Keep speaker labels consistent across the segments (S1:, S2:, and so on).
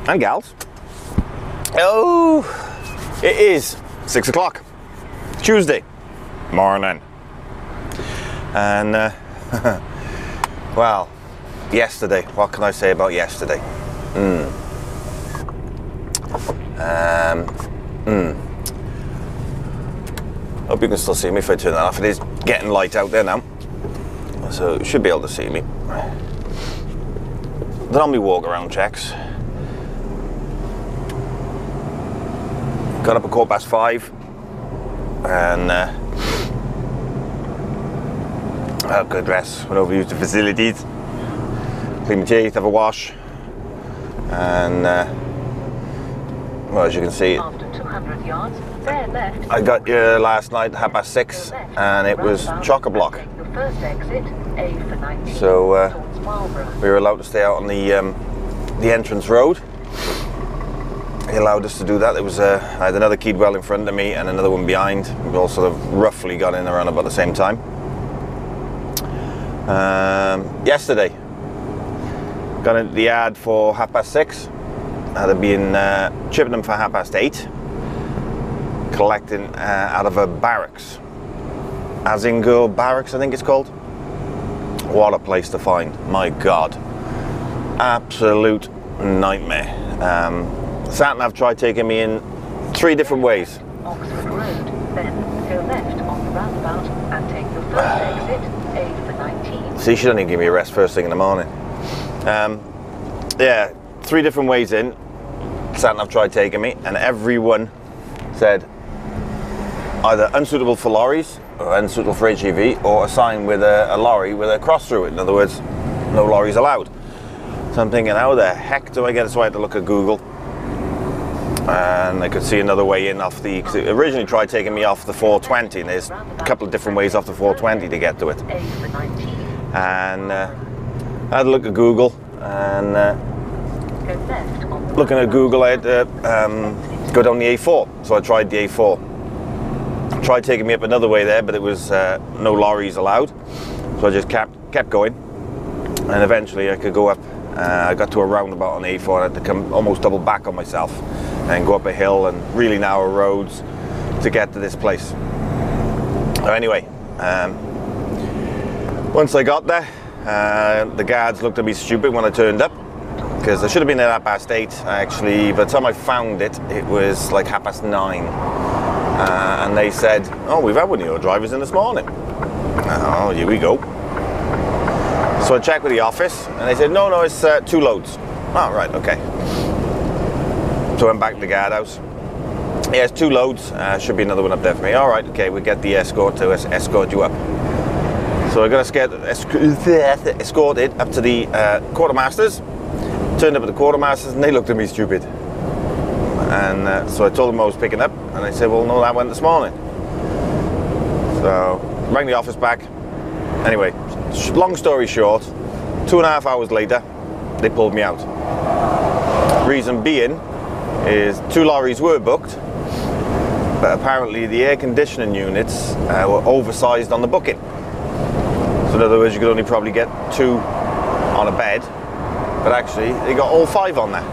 S1: and gals. Oh, it is 6 o'clock, Tuesday morning, and well, yesterday, what can I say about yesterday? Hope you can still see me if I turn that off. It is getting light out there now, so you should be able to see me. Done on my walk around checks. Got up at 5:15 and had a good dress, went over to use the facilities, clean my teeth, have a wash, and well, as you can see,
S2: after 200 yards, bear left.
S1: I got here last night at 6:30 and it was chock-a-block.
S2: First exit, A for 19,
S1: So
S2: towards Marlborough.
S1: we were allowed to stay out on the entrance road. He allowed us to do that. There was I had another Keedwell in front of me and another one behind. We all sort of roughly got in around about the same time. Yesterday, got into the yard for 6:30. Had to be in Chippenham for 8:30, collecting out of a barracks. Asingirl Barracks, I think it's called. What a place to find, my God. Absolute nightmare. Sat-nav tried taking me in 3 different ways.
S2: Oxford Road, then go left on the roundabout and take the first exit, A for 19.
S1: See, she doesn't even give me a rest first thing in the morning. Yeah, 3 different ways in. Sat-nav tried taking me, and everyone said either unsuitable for lorries, or unsuitable for HGV, or a sign with a lorry with a cross through it. In other words, no lorries allowed. So I'm thinking, how the heck do I get it? So I had to look at Google, and I could see another way in off the, 'cause it originally tried taking me off the 420, and there's a couple of different ways off the 420 to get to it.
S2: A for 19.
S1: And I had to look at Google, and
S2: Go left on the
S1: looking at Google, I had to go down the A4. So I tried the A4. Tried taking me up another way there, but it was no lorries allowed. So I just kept going, and eventually I could go up. I got to a roundabout on A4 and I had to come almost double back on myself and go up a hill and really narrow roads to get to this place. So anyway, once I got there, the guards looked at me stupid when I turned up, because I should have been there at 8:30. Actually, by the time I found it, it was like 9:30. And they said, oh, we've had one of your drivers in this morning. Oh, here we go. So I checked with the office, and they said, no, it's 2 loads. Oh, right, okay. So I went back to the guardhouse. Yeah, it's 2 loads. Should be another one up there for me. All right, okay, we'll get the escort to escort you up. So I got escorted up to the quartermasters. Turned up at the quartermasters, and they looked at me stupid. And so I told them I was picking up, and they said, well, no, that went this morning. So rang the office back. Anyway, long story short, 2.5 hours later, they pulled me out. Reason being is 2 lorries were booked, but apparently the air conditioning units were oversized on the booking. So in other words, you could only probably get 2 on a bed, but actually they got all 5 on there.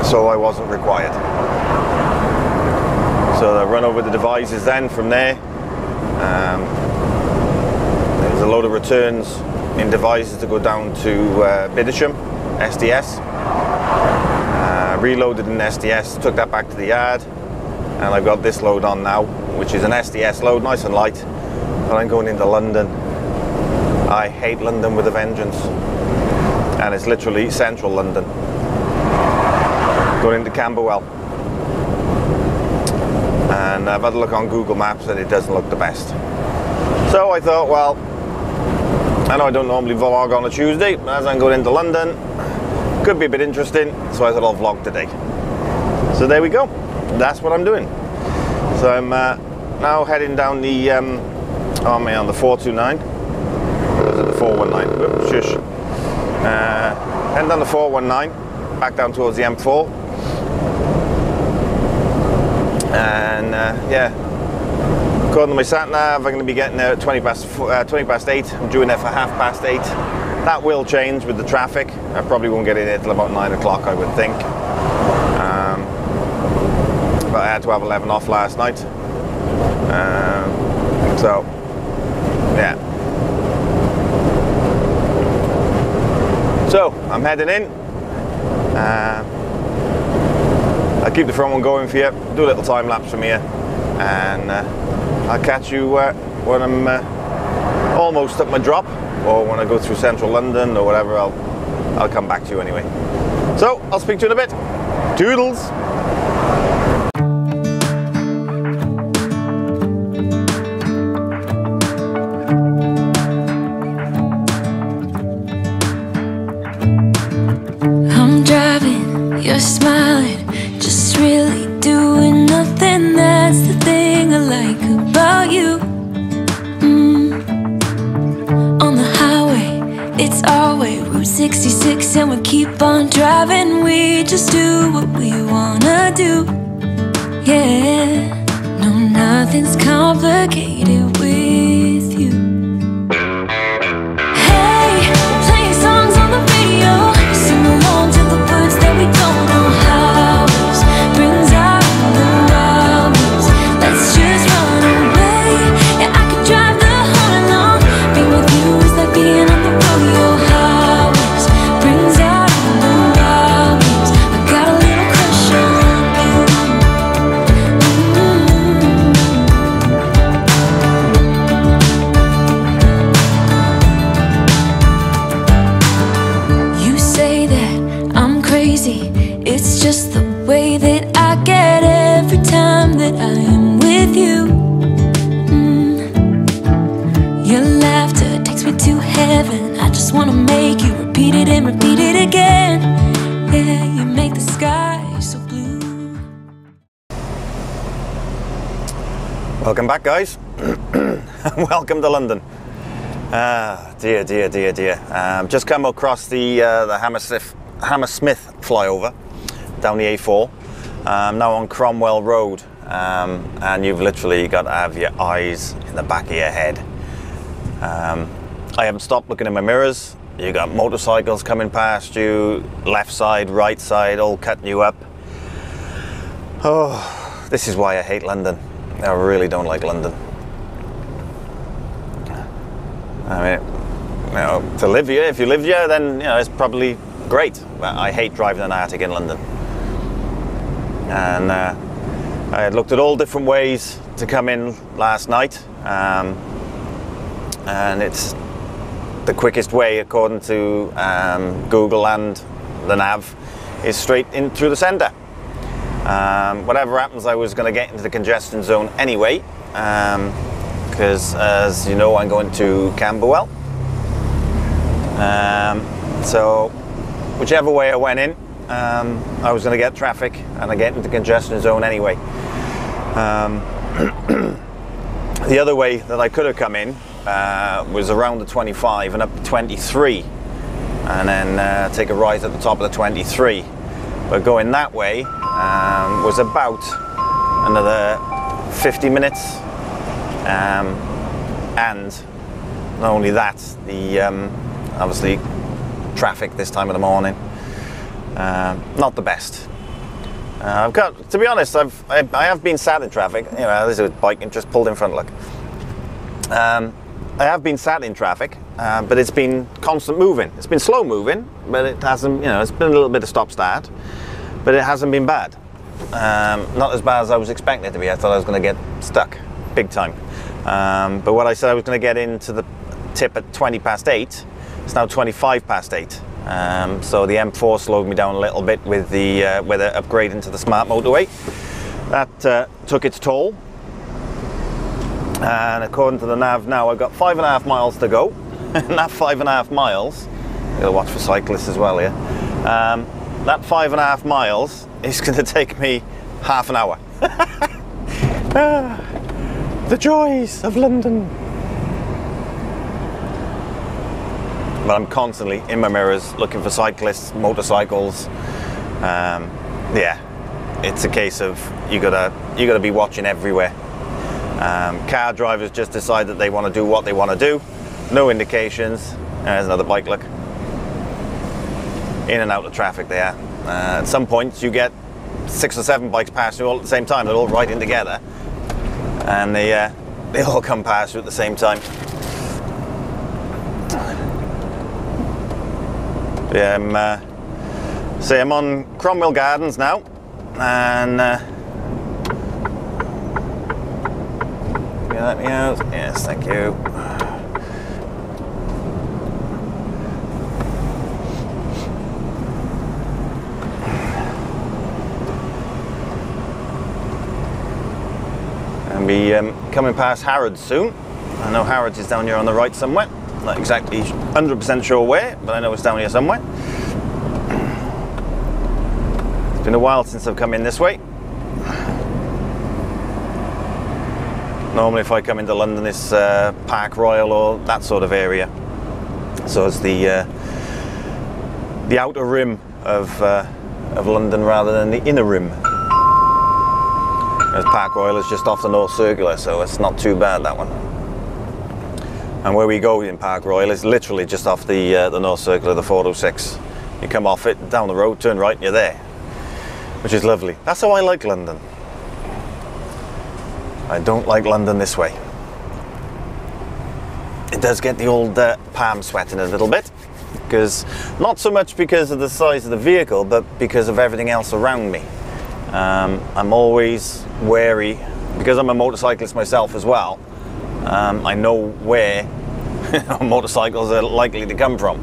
S1: So I wasn't required. So I run over the devices then from there. There's a load of returns in devices to go down to Bidisham, SDS. Reloaded in SDS, took that back to the yard, and I've got this load on now, which is an SDS load, nice and light. But I'm going into London. I hate London with a vengeance. And it's literally central London. Going into Camberwell, and I've had a look on Google Maps and it doesn't look the best. So I thought, well, I know I don't normally vlog on a Tuesday, but as I'm going into London, could be a bit interesting, so I thought I'll vlog today. So there we go, that's what I'm doing. So I'm now heading down the on the 429, the 419, whoops, shush. Heading down the 419, back down towards the M4. And yeah, according to my sat nav, I'm going to be getting there at 20 past 8. I'm due in there for 8:30. That will change with the traffic. I probably won't get in here till about 9 o'clock, I would think. But I had to have 11 off last night. So, yeah. So, I'm heading in. I'll keep the front one going for you, do a little time lapse from here, and I'll catch you when I'm almost at my drop, or when I go through central London or whatever. I'll come back to you anyway. So, I'll speak to you in a bit. Toodles!
S3: I'm driving, you're smiling, just really doing nothing. That's the thing I like about you. On the highway, it's our way, Route 66, and we keep on driving. We just do what we wanna do. Yeah, no, nothing's complicated with you. Hey, playing songs on the radio, sing along to the words that we don't know how. Brings out the wildness. Let's just run away. Yeah, I could drive the whole night long. Being with you is like being on the rodeo highways. Brings out the wildness. I got a little crush on you. You say that I'm crazy. It's just the way that I get every time that I am with you. Your laughter takes me to heaven. I just wanna make you repeat it and repeat it again. Yeah, you make the sky so blue.
S1: Welcome back, guys. Welcome to London. Dear, dear, dear, dear. Just come across the Hammersmith flyover down the A4. Now on Cromwell Road, and you've literally got to have your eyes in the back of your head. I haven't stopped looking in my mirrors. You got motorcycles coming past you, left side, right side, all cutting you up. Oh, this is why I hate London. I really don't like London. I mean, you know, to live here, if you live here, then, you know, it's probably great. But I hate driving an Arctic in London. And I had looked at all different ways to come in last night. And it's the quickest way, according to Google and the nav, is straight in through the centre. Whatever happens, I was going to get into the congestion zone anyway, because as you know, I'm going to Camberwell. So whichever way I went in, I was going to get traffic and I get into the congestion zone anyway. The other way that I could have come in was around the 25 and up to 23, and then take a right at the top of the 23. But going that way was about another 50 minutes, and not only that, the obviously traffic this time of the morning, not the best. I've got, to be honest, I have been sat in traffic. You know, there's a bike and just pulled in front. Look, I have been sat in traffic, but it's been constant moving. It's been slow moving, but it hasn't. You know, it's been a little bit of stop start, but it hasn't been bad. Not as bad as I was expecting it to be. I thought I was going to get stuck big time. But what I said I was going to get into the tip at 20 past 8. It's now 25 past 8. So the M4 slowed me down a little bit with the upgrade into the smart motorway. That took its toll. And according to the nav now, I've got 5.5 miles to go. And that 5.5 miles, you gotta watch for cyclists as well here. That 5.5 miles is going to take me half an hour. The joys of London. But I'm constantly in my mirrors looking for cyclists, motorcycles. Yeah, it's a case of you gotta be watching everywhere. Car drivers just decide that they want to do what they want to do, no indications, There's another bike, look. In and out of traffic there. At some points you get 6 or 7 bikes passing you all at the same time. They're all riding together, and they all come past you at the same time. Yeah, I'm on Cromwell Gardens now, and can you let me out? Yes, thank you. I'll be coming past Harrods soon. I know Harrods is down here on the right somewhere. Not exactly 100% sure where, but I know it's down here somewhere. It's been a while since I've come in this way. Normally if I come into London it's Park Royal or that sort of area. So it's the outer rim of London rather than the inner rim. As Park Royal is just off the North Circular, so it's not too bad, that one. And where we go in Park Royal is literally just off the North Circular, the 406. You come off it, down the road, turn right, and you're there. Which is lovely. That's how I like London. I don't like London this way. It does get the old palm sweating a little bit. Because, not so much because of the size of the vehicle, but because of everything else around me. I'm always wary, because I'm a motorcyclist myself as well. I know where motorcycles are likely to come from.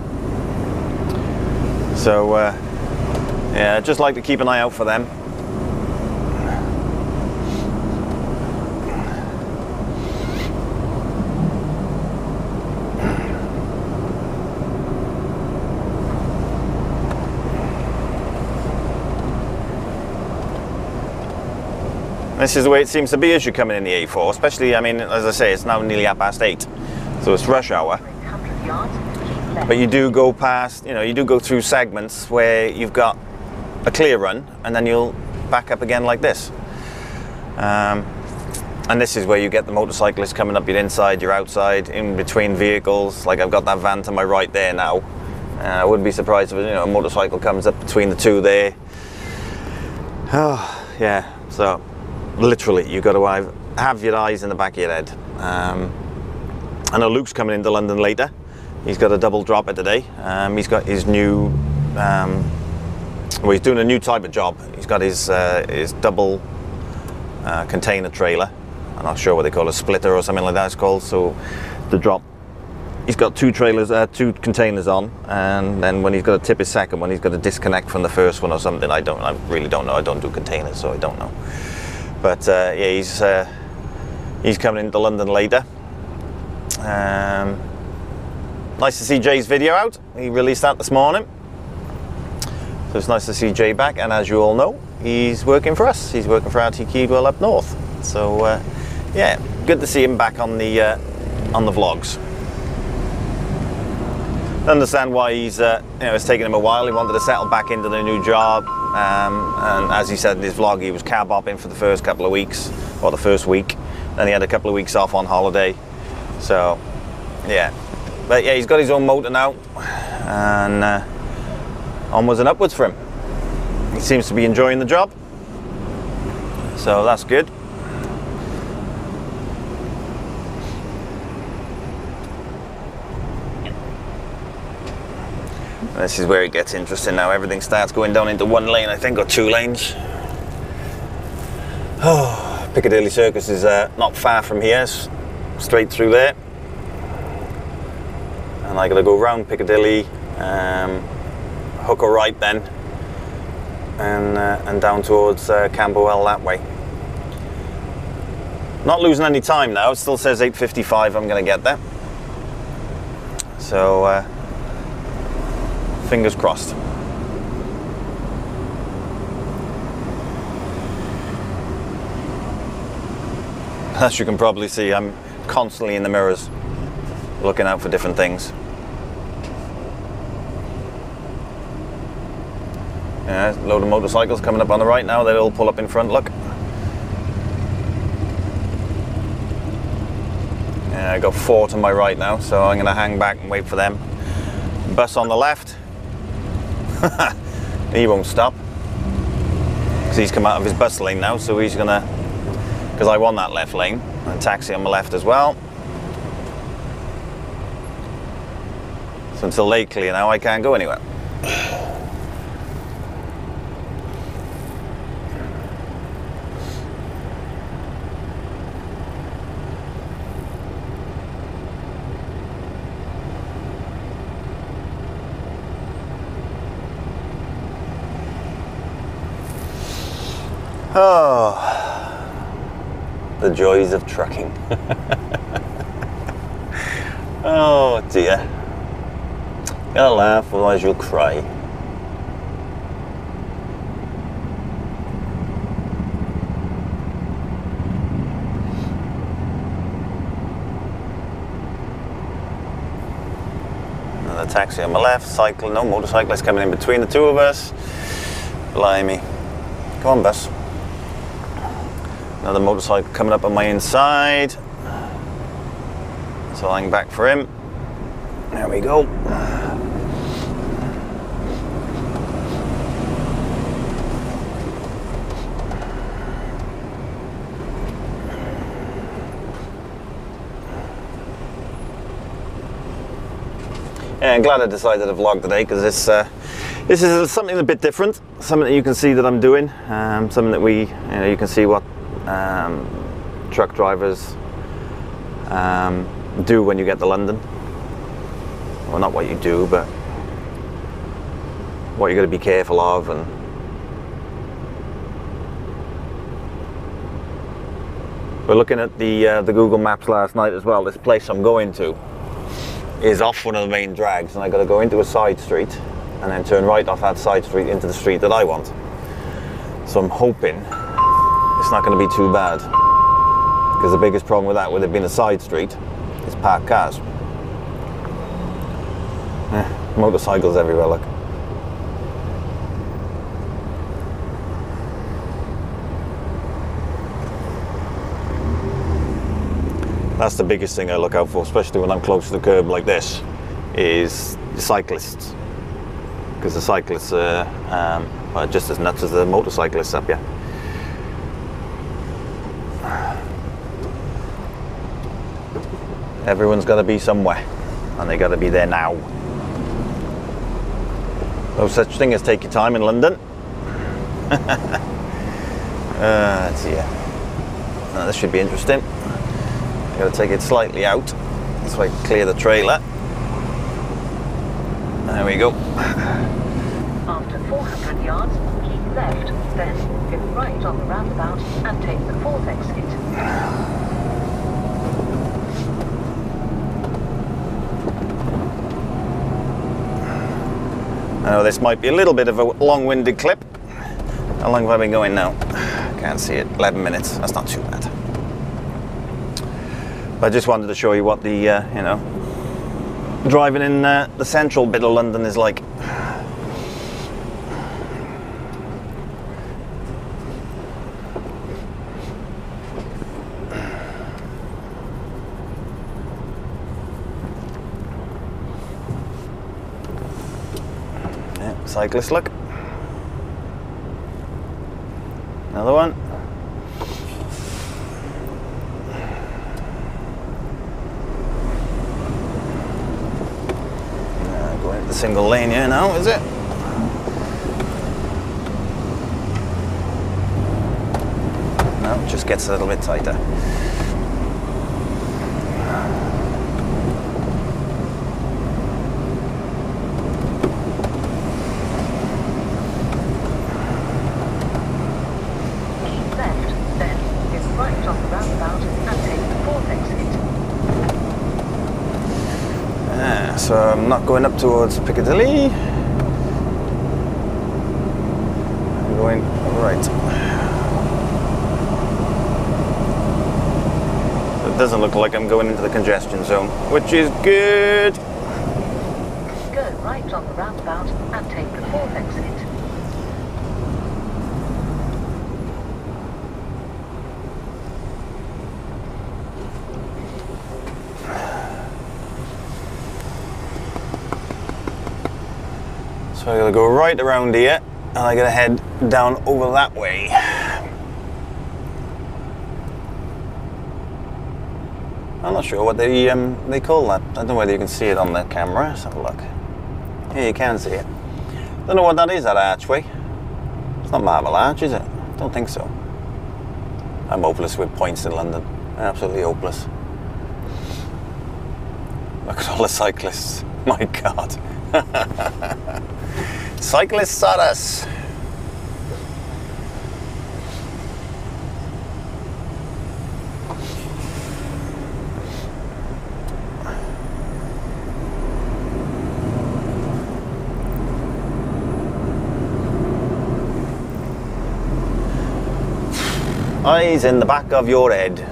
S1: So yeah, I just like to keep an eye out for them. This is the way it seems to be as you're coming in the A4, especially, I mean, as I say, it's now nearly 8:30, so it's rush hour. But you do go past, you do go through segments where you've got a clear run, and then you'll back up again like this. And this is where you get the motorcyclists coming up your inside, your outside, in between vehicles. Like I've got that van to my right there now. I wouldn't be surprised if a motorcycle comes up between the two there. Oh, yeah, so literally you've got to have your eyes in the back of your head. I know Luke's coming into London later. He's got a double dropper today. He's got his new, well, he's doing a new type of job. He's got his double container trailer. I'm not sure what they call it, a splitter or something like that it's called. So the drop, he's got two containers on, and then when he's got to tip his second one, he's got to disconnect from the first one or something. I really don't know. I don't do containers, so I don't know. But yeah, he's coming into London later. Nice to see Jay's video out. He released that this morning. So it's nice to see Jay back, and as you all know, he's working for us. He's working for RT Keedwell up north. So yeah, good to see him back on the vlogs. Understand why he's it's taken him a while. He wanted to settle back into the new job, and as he said in his vlog, he was cab hopping for the first couple of weeks, or the first week. Then he had a couple of weeks off on holiday. So yeah, but yeah, he's got his own motor now, and onwards and upwards for him. He seems to be enjoying the job, so that's good. This is where it gets interesting now. Everything starts going down into one lane, I think, or two lanes. Oh, Piccadilly Circus is not far from here, straight through there. And I gotta go round Piccadilly, hook a right then, and down towards Camberwell that way. Not losing any time now. It still says 8:55 I'm gonna get there. So fingers crossed. As you can probably see, I'm constantly in the mirrors looking out for different things. Yeah, a load of motorcycles coming up on the right now. They all pull up in front, look. Yeah, I got 4 to my right now, so I'm going to hang back and wait for them. bus on the left. He won't stop. Because he's come out of his bus lane now, so he's gonna, because I want that left lane, and taxi on the left as well. So until they clear now, I can't go anywhere. Oh, the joys of trucking. Oh dear. Gotta laugh, otherwise you'll cry. Another taxi on my left, no motorcyclist coming in between the two of us. Blimey. Come on, bus. Another motorcycle coming up on my inside. So I'll hang back for him. There we go. Yeah, I'm glad I decided to vlog today because this is something a bit different, something that you can see that I'm doing, something that you can see what truck drivers do when you get to London. Well, not what you do, but what you're going to be careful of. And we're looking at the Google Maps last night as well. This place I'm going to is off one of the main drags, and I got to go into a side street and then turn right off that side street into the street that I want. So I'm hoping it's not going to be too bad, because the biggest problem with that, with it being a side street, is parked cars. Motorcycles everywhere, look. That's the biggest thing I look out for, especially when I'm close to the curb like this, is cyclists. Because the cyclists are just as nuts as the motorcyclists up here. Everyone's got to be somewhere, and they got to be there now. No such thing as take your time in London. Let's see here. Now, this should be interesting. I'm going to take it slightly out so I can clear the trailer. There we go.
S2: After 400 yards, keep left, then go right on the roundabout and take the fourth exit.
S1: Now this might be a little bit of a long-winded clip. How long have I been going now? Can't see it. 11 minutes. That's not too bad. But I just wanted to show you what the driving in the central bit of London is like. Cyclist look. Another one. Going into the single lane here now, is it? No, it just gets a little bit tighter. So I'm not going up towards Piccadilly. I'm going right. It doesn't look like I'm going into the congestion zone, which is good.
S2: Go right on the roundabout and take the fourth exit.
S1: So I gotta go right around here, and I gotta head down over that way. I'm not sure what they call that. I don't know whether you can see it on the camera. Let's have a look. Yeah, you can see it. Don't know what that is, that archway. It's not Marble Arch, is it? Don't think so. I'm hopeless with points in London. Absolutely hopeless. Look at all the cyclists. My God. Cyclists are us. Eyes in the back of your head.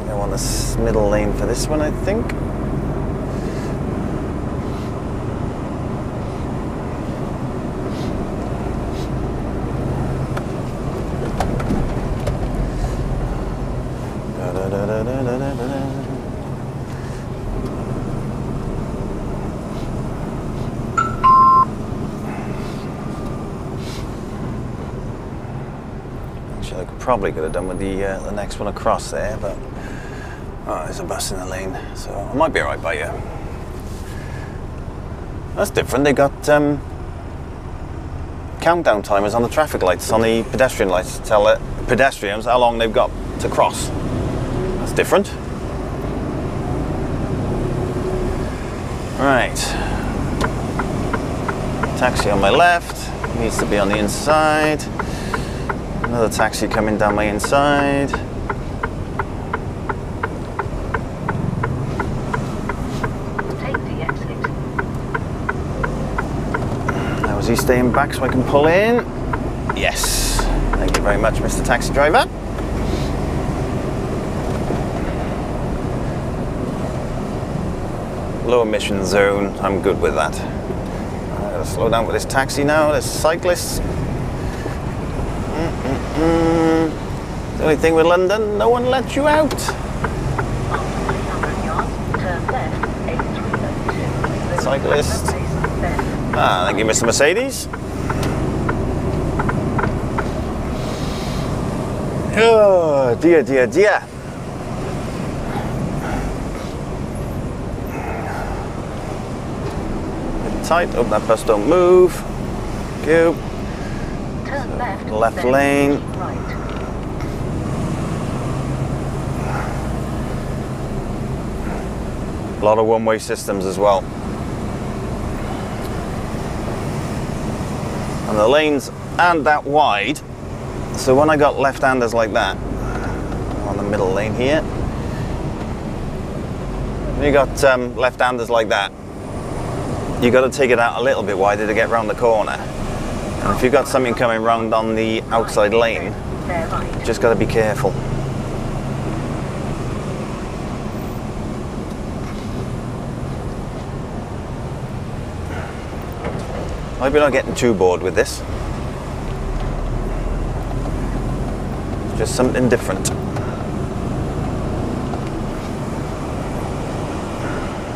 S1: I want this middle lane for this one, I think. I probably could have done with the next one across there, but oh, there's a bus in the lane, so I might be alright by you. That's different. They got countdown timers on the traffic lights, on the pedestrian lights, to tell pedestrians how long they've got to cross. That's different. Right. Taxi on my left, needs to be on the inside. Another taxi coming down my inside.
S2: Take the exit.
S1: Now is he staying back so I can pull in? Yes. Thank you very much, Mr. Taxi Driver. Low emission zone, I'm good with that. I'm going to slow down with this taxi now, there's cyclists. The only thing with London, no one lets you out.
S2: After 300 yards, turn left, A302.
S1: Cyclist. Ah, thank you, Mr. Mercedes. Oh, dear, dear, dear. Tight, hope that bus don't move. Thank you.
S2: Turn left,
S1: Left lane.
S2: Right.
S1: A lot of one-way systems as well. And the lanes aren't that wide, so when I got left-handers like that, on the middle lane here, when you got left-handers like that, you got to take it out a little bit wider to get round the corner. And if you've got something coming round on the outside lane, you just got to be careful. I hope you're not getting too bored with this. It's just something different.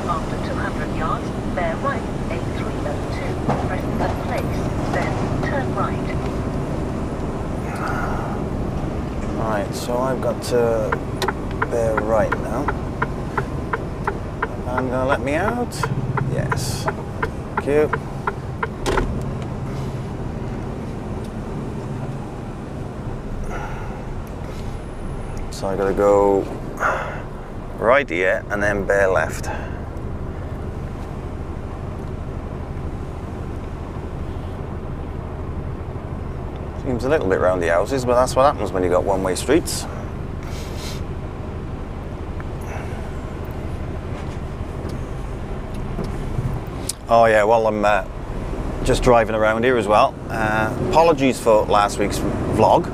S2: After 200 yards, bear right, A302. Press that place, then turn right.
S1: Right, so I've got to bear right now. I'm gonna let me out? Yes. Thank you. So I gotta go right here and then bear left. Seems a little bit round the houses, but that's what happens when you got one-way streets. Oh yeah, well I'm just driving around here as well. Apologies for last week's vlog.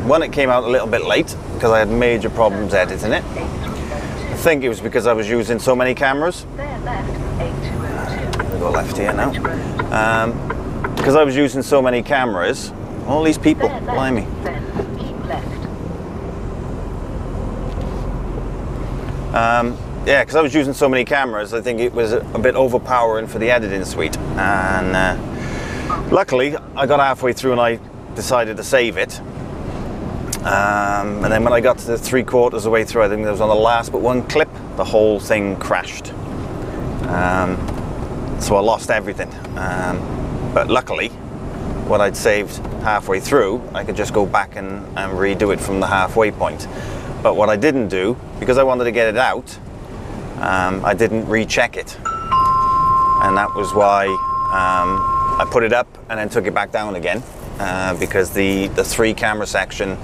S1: When it came out a little bit late, because I had major problems editing it. I think it was because I was using so many cameras.
S2: Bear left, A202.
S1: I'll go left here now. Because I was using so many cameras, all these people,
S2: Bear left,
S1: blimey.
S2: then keep left.
S1: yeah, because I was using so many cameras, I think it was a bit overpowering for the editing suite. And luckily, I got halfway through and I decided to save it. And then when I got to the 3/4 of the way through, I think it was on the last but one clip, the whole thing crashed. So I lost everything. But luckily, what I'd saved halfway through, I could just go back and redo it from the halfway point. But what I didn't do, because I wanted to get it out, I didn't recheck it. And that was why I put it up and then took it back down again, because the 3 camera section,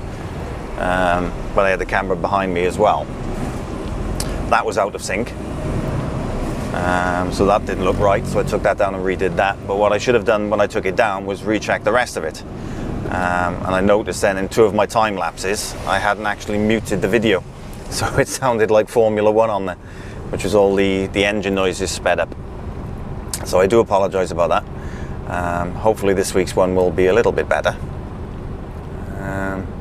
S1: but I had the camera behind me as well, that was out of sync. So that didn't look right, so I took that down and redid that. But what I should have done when I took it down was recheck the rest of it. And I noticed then in 2 of my time lapses, I hadn't actually muted the video. So it sounded like Formula 1 on there, which was all the engine noises sped up. So I do apologise about that. Hopefully this week's one will be a little bit better.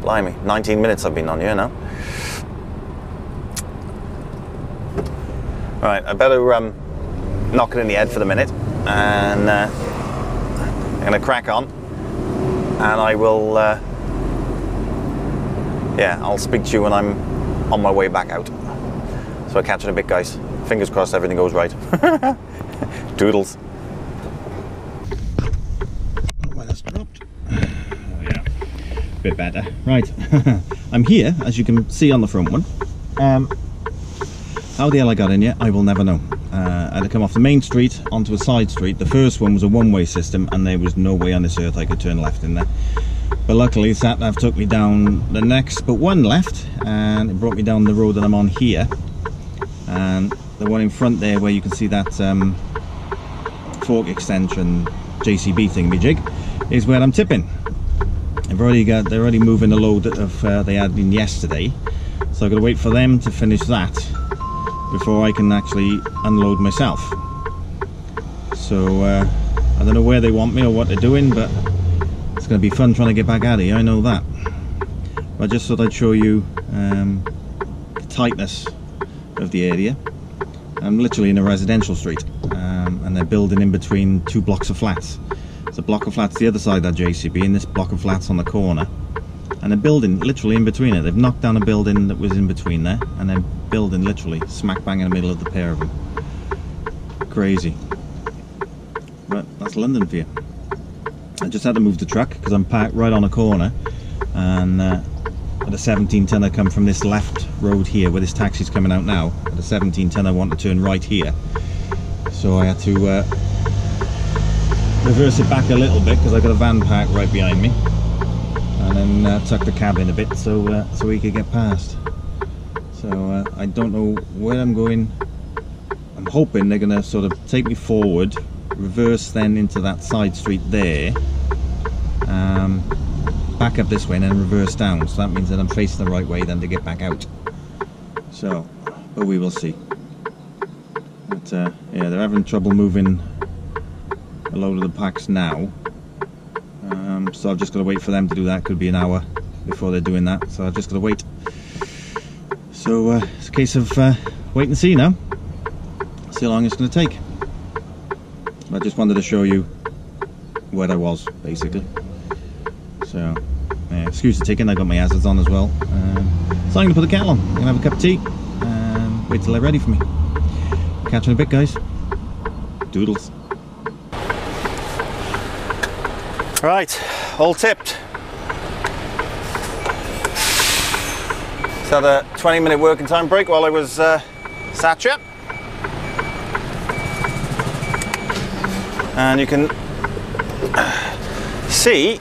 S1: Blimey, 19 minutes I've been on here now. Right, I better knock it in the head for the minute, and I'm going to crack on, and I will, yeah, I'll speak to you when I'm on my way back out. So I'll catch you in a bit, guys. Fingers crossed everything goes right. Doodles. Well, that's dropped. Oh yeah, bit better. Right, I'm here, as you can see on the front one. How the hell I got in here, I will never know. I had to come off the main street onto a side street. The first one was a one-way system, and there was no way on this earth I could turn left in there. But luckily, sat-nav took me down the next but one left, and it brought me down the road that I'm on here. And the one in front there, where you can see that fork extension JCB thingamajig, is where I'm tipping. They're already moving the load of they had in yesterday, so I've got to wait for them to finish that before I can actually unload myself. So I don't know where they want me or what they're doing, but it's going to be fun trying to get back out of here, I know that. But I just thought I'd show you the tightness of the area. I'm literally in a residential street, and they're building in between 2 blocks of flats. There's a block of flats the other side of that JCB, and this block of flats on the corner. And they're building literally in between it. They've knocked down a building that was in between there, and they're building literally smack bang in the middle of the pair of them. Crazy. But that's London for you. I just had to move the truck because I'm parked right on a corner, and at a 17 tonner come from this left road here where this taxi's coming out now. At a 17 tonner I want to turn right here, so I had to reverse it back a little bit because I got a van parked right behind me, and then tuck the cab in a bit so we could get past. So I don't know where I'm going. I'm hoping they're going to sort of take me forward, reverse then into that side street there, back up this way and then reverse down. So that means that I'm facing the right way then to get back out. So, but we will see. But yeah, they're having trouble moving a load of the packs now. So I've just got to wait for them to do that. Could be an hour before they're doing that, so I've just got to wait. So it's a case of wait and see now. See how long it's going to take. I just wanted to show you where I was, basically. So excuse the ticking, I got my hazards on as well. So I'm going to put the kettle on. I'm going to have a cup of tea and wait till they're ready for me. Catch you in a bit, guys. Doodles. Right, all tipped. So had a 20-minute working time break while I was sat here. And you can see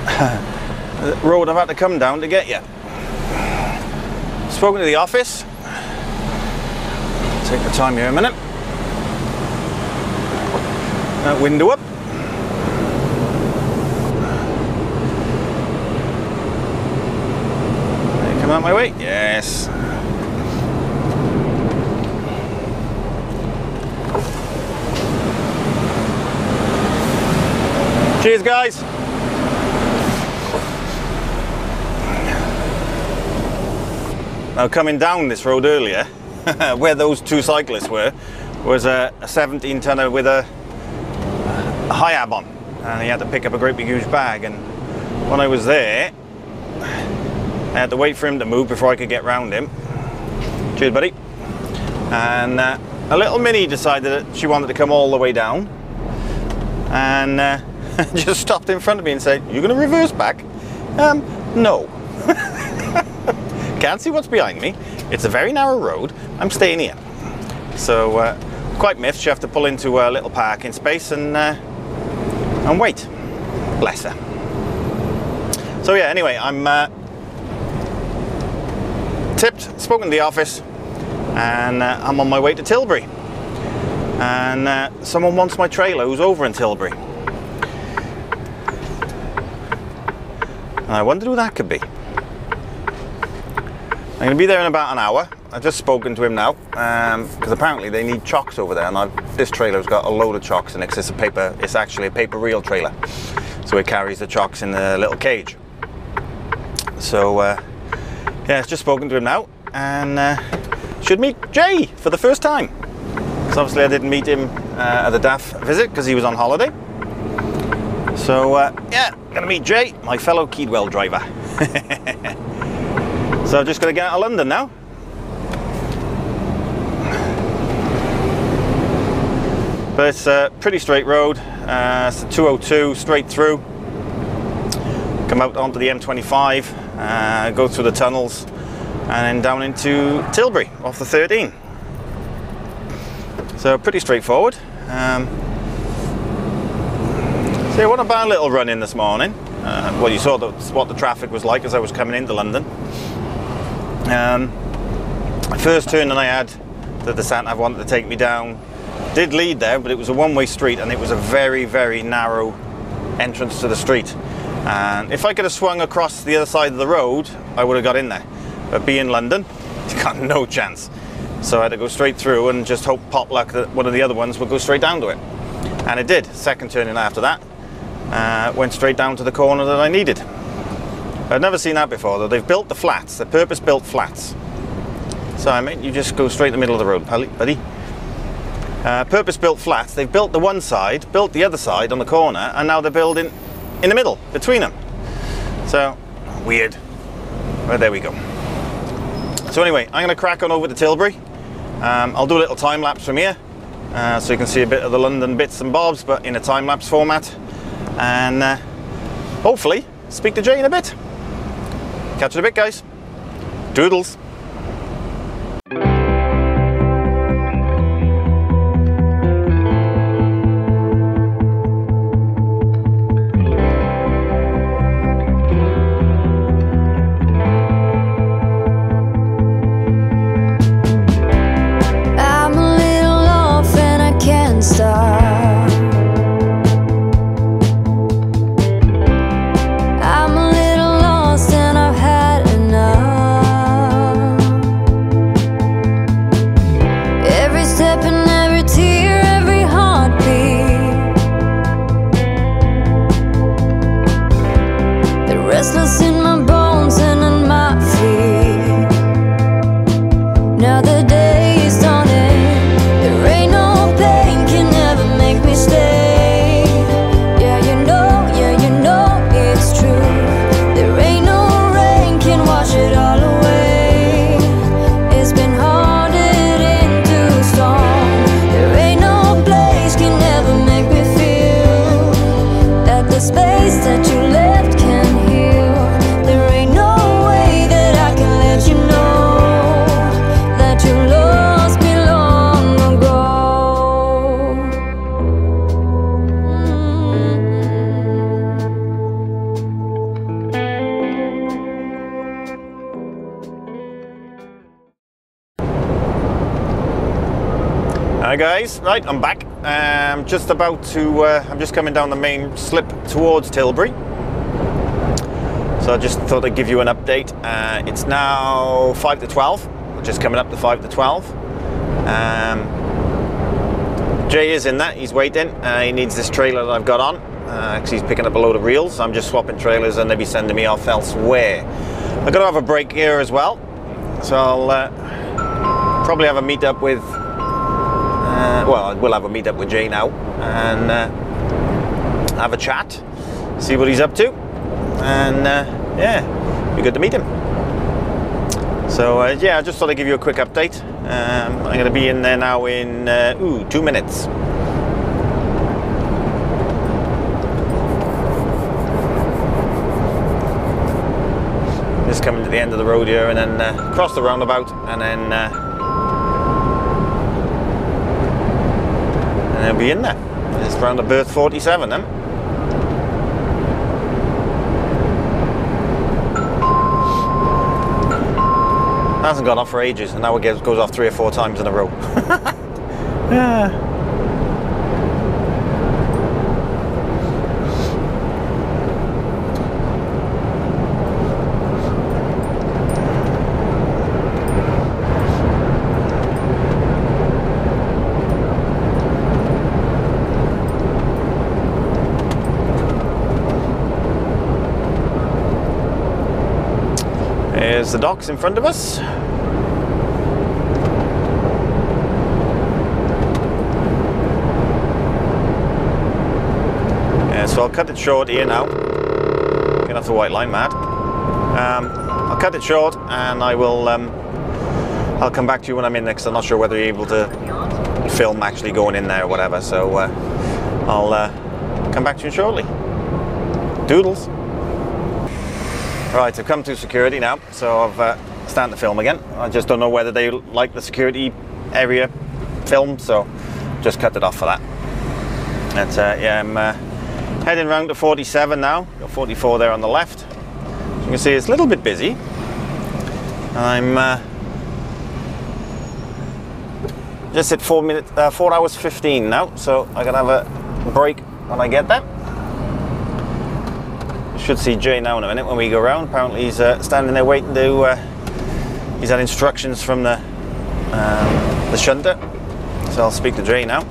S1: the road I've had to come down to get you. Spoken to the office. Take the time here a minute. That window up. Come out my way? Yes. Cheers, guys. Now, coming down this road earlier, where those two cyclists were, was a 17 tonner with a high ab on, and he had to pick up a great big huge bag. And when I was there, I had to wait for him to move before I could get round him. Cheers, buddy. And a little Mini decided that she wanted to come all the way down, and just stopped in front of me and said, "You're going to reverse back?" No. Can't see what's behind me. It's a very narrow road. I'm staying here. So quite miffed. She have to pull into a little parking space and wait. Bless her. So yeah, anyway, I'm tipped, spoken to the office, and I'm on my way to Tilbury. And someone wants my trailer who's over in Tilbury. And I wondered who that could be. I'm going to be there in about an hour. I've just spoken to him now, because apparently they need chocks over there, and this trailer's got a load of chocks in it. It's actually a paper reel trailer, so it carries the chocks in a little cage. So yeah, I've just spoken to him now, and should meet Jay for the first time, because obviously I didn't meet him at the DAF visit because he was on holiday. So yeah, gonna meet Jay, my fellow Keedwell driver. So I'm just gonna get out of London now. But it's a pretty straight road. It's a 202 straight through. Come out onto the M25, go through the tunnels, and then down into Tilbury off the 13. So pretty straightforward. So yeah, what a bad little run in this morning. Well, you saw what the traffic was like as I was coming into London. First turn that I had that the sat-nav wanted to take me down did lead there, but it was a one-way street, and it was a very, very narrow entrance to the street. And if I could have swung across the other side of the road, I would have got in there. But being London, you got no chance. So I had to go straight through and just hope pot luck that one of the other ones would go straight down to it. And it did. Second turn in after that, went straight down to the corner that I needed. I'd never seen that before, though. They've built the flats, the purpose-built flats. So I mean, you just go straight in the middle of the road, buddy. Purpose-built flats. They've built the one side, built the other side on the corner, and now they're building in the middle, between them. So, weird. But there we go. So anyway, I'm going to crack on over to Tilbury. I'll do a little time-lapse from here, so you can see a bit of the London bits and bobs, but in a time-lapse format. And hopefully, speak to Jay in a bit. Catch you in a bit, guys. Doodles.
S3: Restless in my bones and in my feet. Now the day is dawning. There ain't no pain can ever make me stay. Yeah, you know it's true. There ain't no rain can wash it all away. It's been haunted into stone. There ain't no place can ever make me feel that the space that you left can heal.
S1: Hi guys, right, I'm back. I'm just about to, I'm just coming down the main slip towards Tilbury. So I just thought I'd give you an update. It's now 5 to 12, we're just coming up to 5 to 12. Jay is in that, he's waiting. He needs this trailer that I've got on, because he's picking up a load of reels. I'm just swapping trailers and they'll be sending me off elsewhere. I've got to have a break here as well. So I'll probably have a meet up with, well, we'll have a meet up with Jay now and have a chat, see what he's up to, and yeah, be good to meet him. So yeah, I just thought I'd give you a quick update. I'm going to be in there now in 2 minutes. Just coming to the end of the road here, and then cross the roundabout, and then I'll be in there. It's around the berth 47 then. Hasn't gone off for ages, and now it goes off 3 or 4 times in a row. Yeah. There's the docks in front of us. Yeah, so I'll cut it short here now. Get off the white line, Matt. I'll cut it short, and I will. I'll come back to you when I'm in next. I'm not sure whether you're able to film actually going in there or whatever. So I'll come back to you shortly. Doodles. Right, I've come to security now, so I've started to film again. I just don't know whether they like the security area filmed, so just cut it off for that. And yeah, I'm heading round to 47 now. Got 44 there on the left. As you can see, it's a little bit busy. I'm just at 4 hours 15 now, so I can have a break when I get there. Should see Jay now in a minute when we go around. Apparently he's standing there waiting to. He's had instructions from the shunter, so I'll speak to Jay now.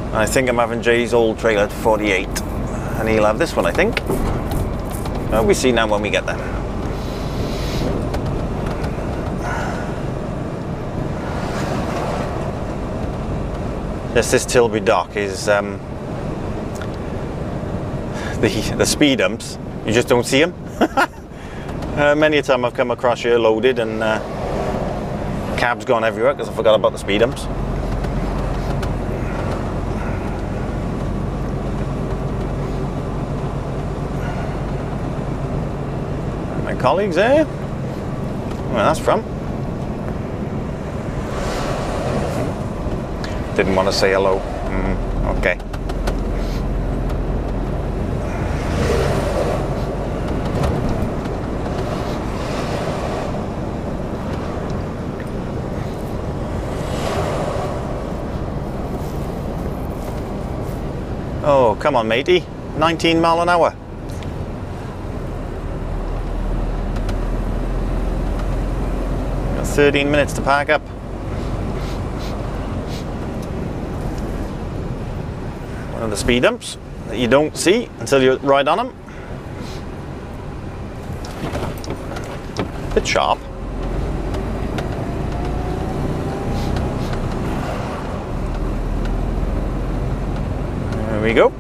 S1: And I think I'm having Jay's old trailer at 48, and he'll have this one, I think. We see now when we get there. Yes, this Tilbury Dock is. The speed humps, you just don't see them. Many a time I've come across here loaded, and cabs gone everywhere because I forgot about the speed humps. My colleagues there. Where that's from. Didn't want to say hello. Okay. Oh, come on, matey. 19 mile an hour. Got 13 minutes to park up. One of the speed humps that you don't see until you ride on them. Bit sharp. There we go.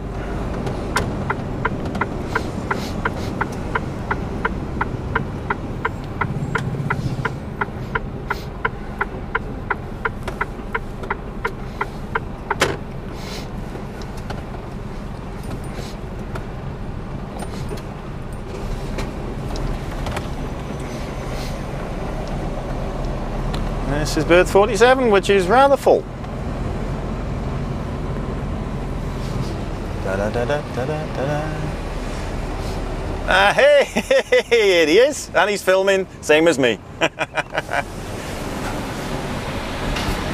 S1: This is berth 47, which is rather full. Hey, here he is, and he's filming, same as me.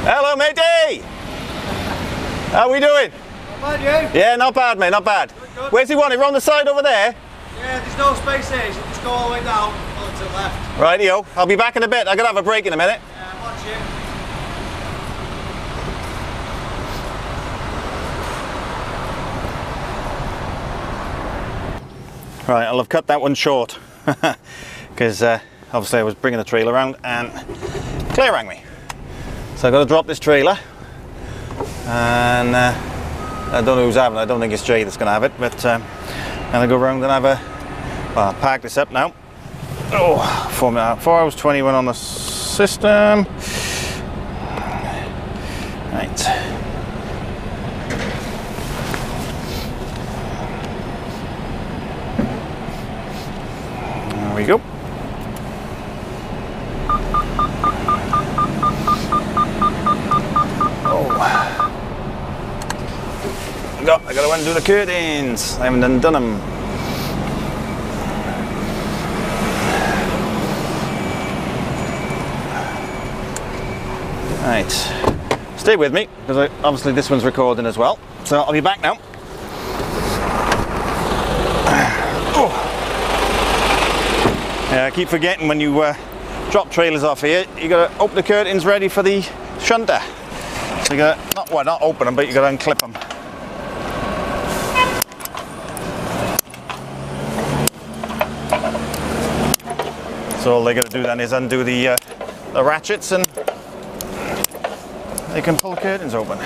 S1: Hello, matey. How we doing?
S4: Not bad, you?
S1: Yeah, not bad, mate, not bad.
S4: Good, good.
S1: Where's he want? He's on the side over there.
S4: Yeah, there's no space here, so just go all the way down, pull it to the left.
S1: Rightio, I'll be back in a bit. I gotta have a break in a minute.
S4: Yeah, watch you.
S1: Right, I'll have cut that one short because obviously I was bringing the trailer around and Claire rang me. So I've got to drop this trailer. And I don't know who's having it. I don't think it's Jay that's going to have it. But I'm going to go around and have a... Well, I'll park this up now. Oh, 4 hours 21 on the system. Right. There we go. Oh. I gotta undo the curtains. I haven't done them. Right, stay with me because obviously this one's recording as well. So I'll be back now. Oh. Yeah, I keep forgetting when you drop trailers off here, you gotta open the curtains ready for the shunter. So you gotta not open them, but you gotta unclip them. So all they gotta do then is undo the ratchets and they can pull the curtains open.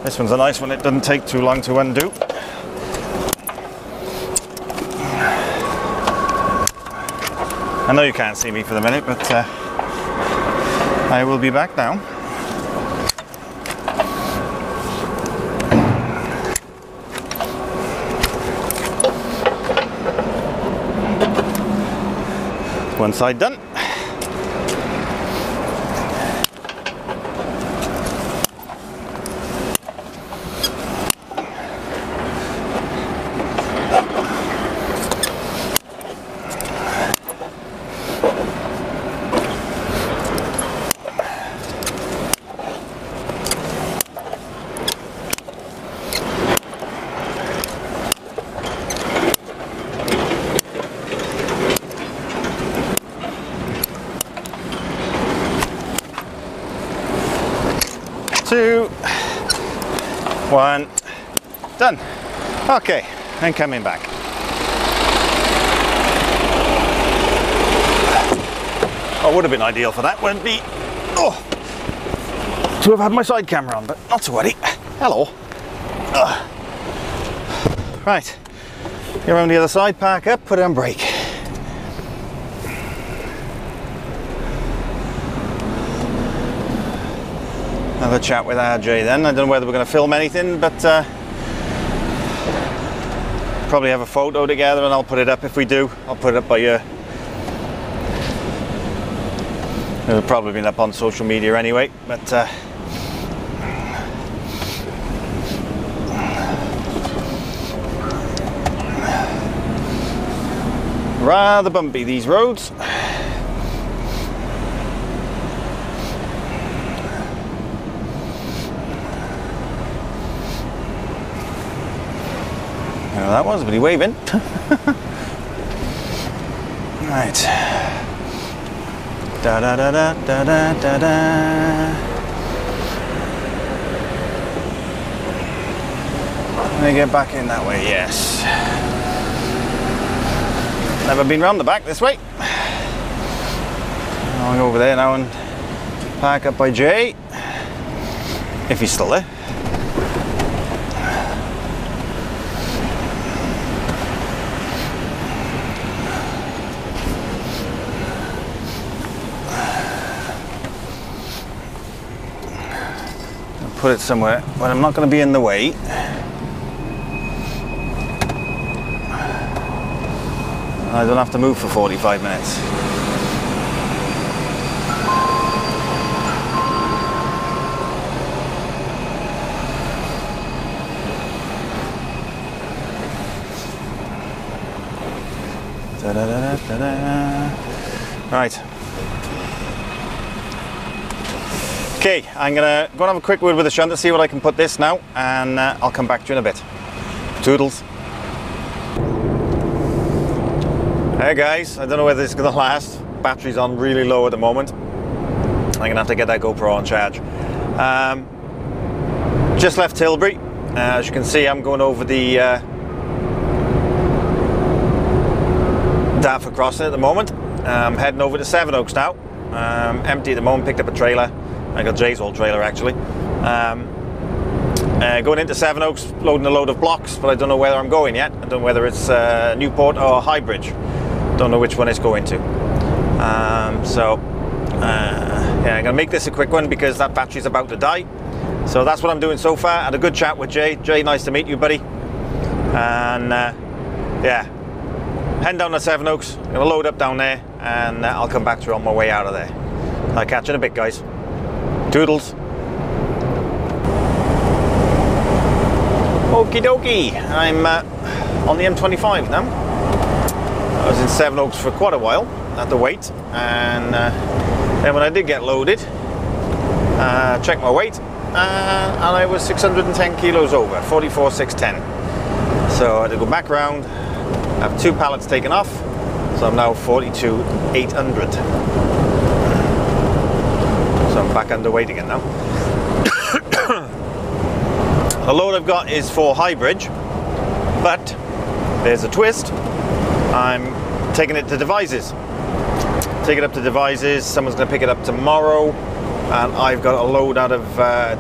S1: This one's a nice one, it doesn't take too long to undo. I know you can't see me for the minute, but I will be back now. One side done. Two, one, done. Okay, and coming back. Oh, would have been ideal for that, wouldn't be? Oh, to have had my side camera on, but not to worry. Hello. Right, go around the other side, park up, put it on brake. Have a chat with RJ then. I don't know whether we're going to film anything, but probably have a photo together and I'll put it up if we do. I'll put it up by you. It'll probably be up on social media anyway, but rather bumpy these roads. Well, that was, but he waving. Right. Da da da da da da da da. Let me get back in that way, yes. Never been round the back this way. I'll go over there now and park up by Jay, if he's still there. Put it somewhere, but I'm not going to be in the way. I don't have to move for 45 minutes. Da -da -da -da -da. Right. Okay, I'm gonna go and have a quick word with the shunter, see what I can put this now, and I'll come back to you in a bit. Toodles. Hey guys, I don't know whether this is gonna last. Battery's on really low at the moment. I'm gonna have to get that GoPro on charge. Just left Tilbury. As you can see, I'm going over the Dartford crossing at the moment. I'm heading over to Sevenoaks now. Empty at the moment. Picked up a trailer. I got Jay's old trailer actually. Going into Sevenoaks, loading a load of blocks, but I don't know where I'm going yet. I don't know whether it's Newport or Highbridge. Don't know which one it's going to. Yeah, I'm gonna make this a quick one because that battery's about to die. So that's what I'm doing so far. Had a good chat with Jay. Jay, nice to meet you, buddy. And yeah, heading down to Sevenoaks. Gonna load up down there, and I'll come back to you on my way out of there. I'll catch you in a bit, guys. Toodles. Okie dokie. I'm on the M25 now. I was in Sevenoaks for quite a while. Had to wait, and then when I did get loaded, checked my weight, and I was 610 kilos over, 44,610. So I had to go back round, have 2 pallets taken off, so I'm now 42,800. So I'm back underweight again now. The load I've got is for Highbridge, but there's a twist. I'm taking it to Devizes. Take it up to Devizes. Someone's going to pick it up tomorrow, and I've got a load out of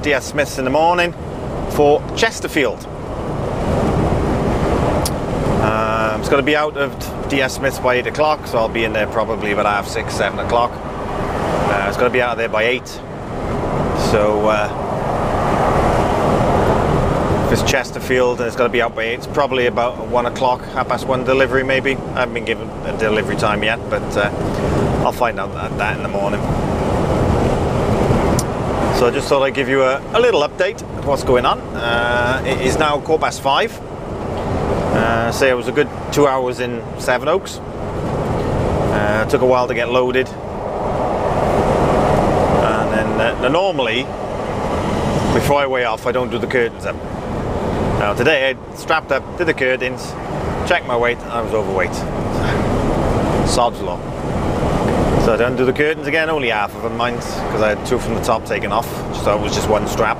S1: DS Smith's in the morning for Chesterfield. It's going to be out of DS Smith's by 8 o'clock, so I'll be in there probably about 6:30, 7 o'clock. It's going to be out of there by 8. So if it's Chesterfield and it's going to be out by 8, it's probably about 1 o'clock, 1:30 delivery maybe. I haven't been given a delivery time yet, but I'll find out that in the morning. So I just thought I'd give you a little update of what's going on. It is now 5:15. Say it was a good 2 hours in Sevenoaks. It took a while to get loaded. And then normally, before I weigh off, I don't do the curtains up. Now today I strapped up, did the curtains, checked my weight, and I was overweight. Sod's law. So I don't do the curtains again, only half of them, mind, because I had 2 from the top taken off, so it was just 1 strap.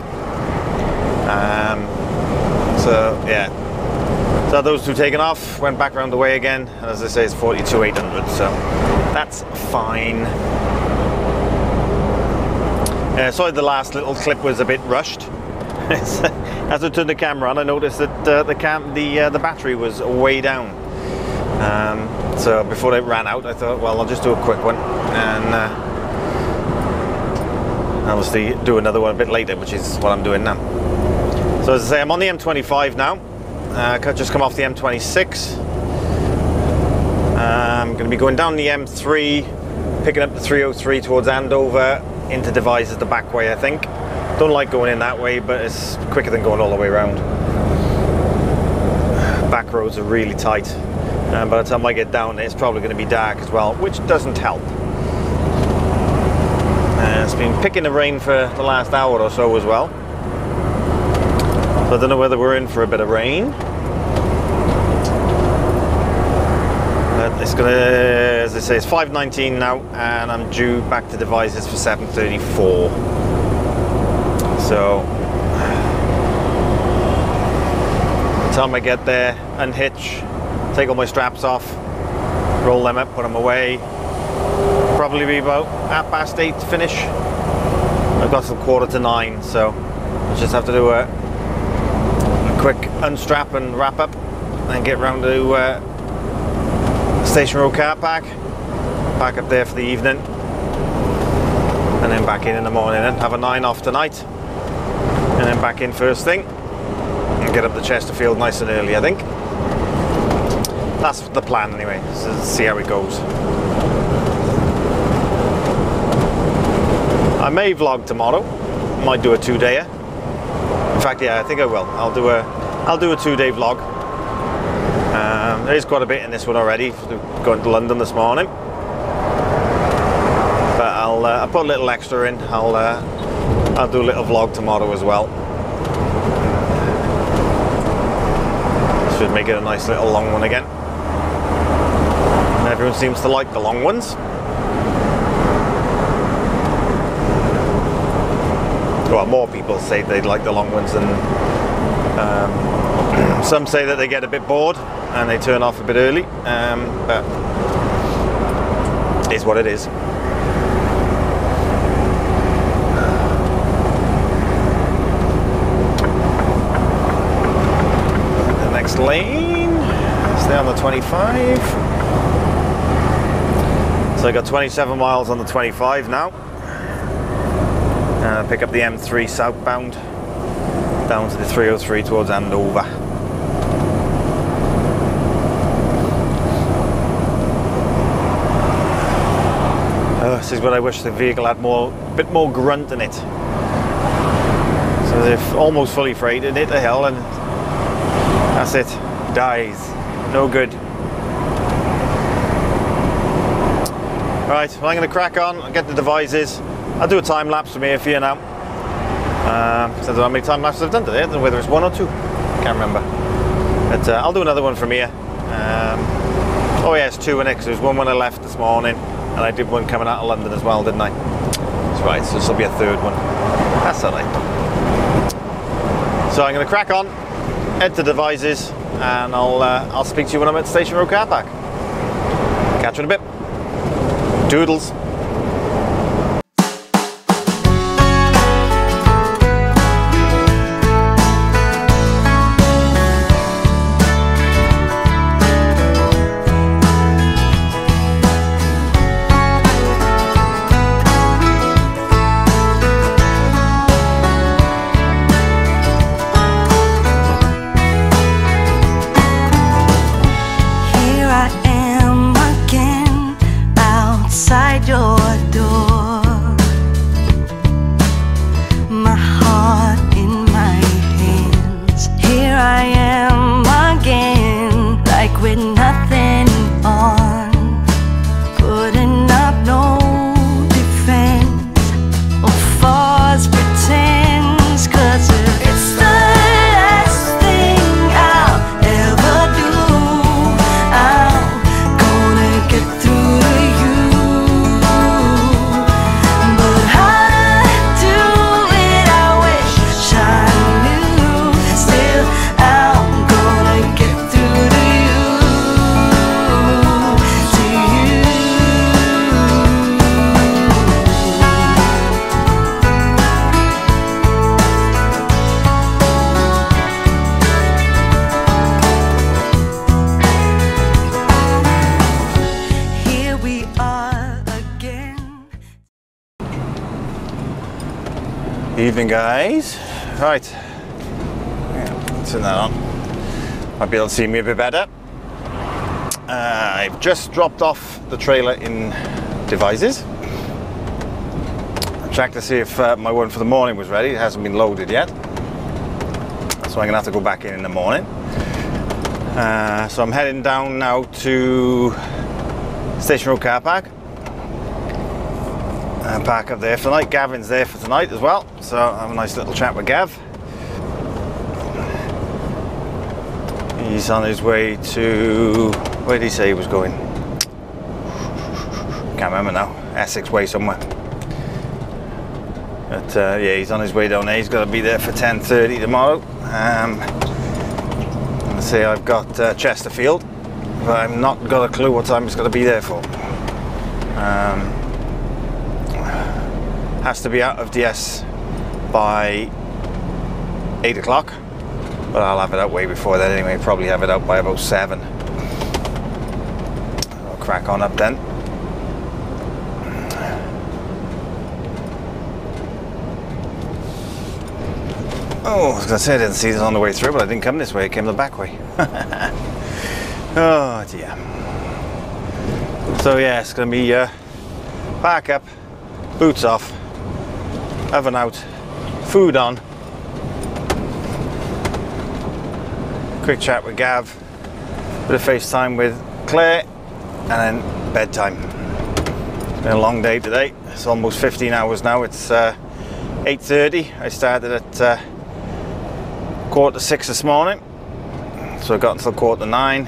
S1: So yeah, so those 2 taken off, went back around the way again, and as I say, it's 42,800, so that's fine. Sorry, the last little clip was a bit rushed. As I turned the camera on, I noticed that the battery was way down. So before it ran out, I thought, well, I'll just do a quick one, and obviously do another one a bit later, which is what I'm doing now. So as I say, I'm on the M25 now. Just come off the M26. I'm going to be going down the M3, picking up the 303 towards Andover, into Devizes the back way, I think. Don't like going in that way, but it's quicker than going all the way around. Back roads are really tight. By the time I get down there, it's probably going to be dark as well, which doesn't help. It's been picking the rain for the last hour or so as well. So I don't know whether we're in for a bit of rain. But it's going to, as I say, it's 5:19 now, and I'm due back to Devizes for 7:34. So by the time I get there, unhitch, take all my straps off, roll them up, put them away, probably be about 8:30 to finish. I've got till 8:45, so I just have to do a quick unstrap and wrap up, and get round to Station Road car park, back up there for the evening, and then back in the morning and have a 9 off tonight, and then back in first thing and get up to Chesterfield nice and early, I think. That's the plan anyway, so see how it goes. I may vlog tomorrow, might do a 2-dayer. In fact, yeah, I think I will. I'll do a 2-day vlog. There is quite a bit in this one already, going to London this morning. But I'll put a little extra in. I'll do a little vlog tomorrow as well. Should make it a nice little long one again. And everyone seems to like the long ones. Well, more people say they like the long ones than some say that they get a bit bored and they turn off a bit early, but it is what it is. next lane. Stay on the 25. So I got 27 miles on the 25 now. Pick up the M3 southbound down to the 303 towards Andover. This is what I wish the vehicle had a bit more grunt in it. So they're almost fully freighted, hit the hill and that's it, dies, no good. Right, well I'm going to crack on, I'll get the devices. I'll do a time lapse from here for you now. So I don't know how many time lapses I've done today, I don't know whether it's 1 or 2, can't remember. But I'll do another one from here. Oh yeah, it's 2 in it, because there was one when I left this morning, and I did one coming out of London as well, didn't I? That's right, so this will be a 3rd one. That's alright. So I'm going to crack on, head to devices, and I'll speak to you when I'm at Station Road car park. Catch you in a bit. Doodles. Evening guys. Right, turn that on. Might be able to see me a bit better. I've just dropped off the trailer in Devizes. I checked to see if my one for the morning was ready. It hasn't been loaded yet, so I'm gonna have to go back in the morning. So I'm heading down now to Station Road car park. And park up there for tonight. Gavin's there for tonight as well, so I'll have a nice little chat with Gav. He's on his way to, where did he say he was going? Can't remember now. Essex way somewhere. But yeah, he's on his way down there. He's got to be there for 10:30 tomorrow. Let's say I've got Chesterfield, but I've not got a clue what time it's got to be there for. Has to be out of DS by 8 o'clock, but I'll have it out way before that anyway. Probably have it out by about 7. I'll crack on up then. Oh, I was going to say I didn't see this on the way through, but I didn't come this way, I came the back way. Oh dear. So yeah, it's going to be park up, boots off, oven out, food on, quick chat with Gav, bit of FaceTime with Claire, and then bedtime. It's been a long day today. It's almost 15 hours now. It's 8:30. I started at 5:45 this morning, so I got until 8:45.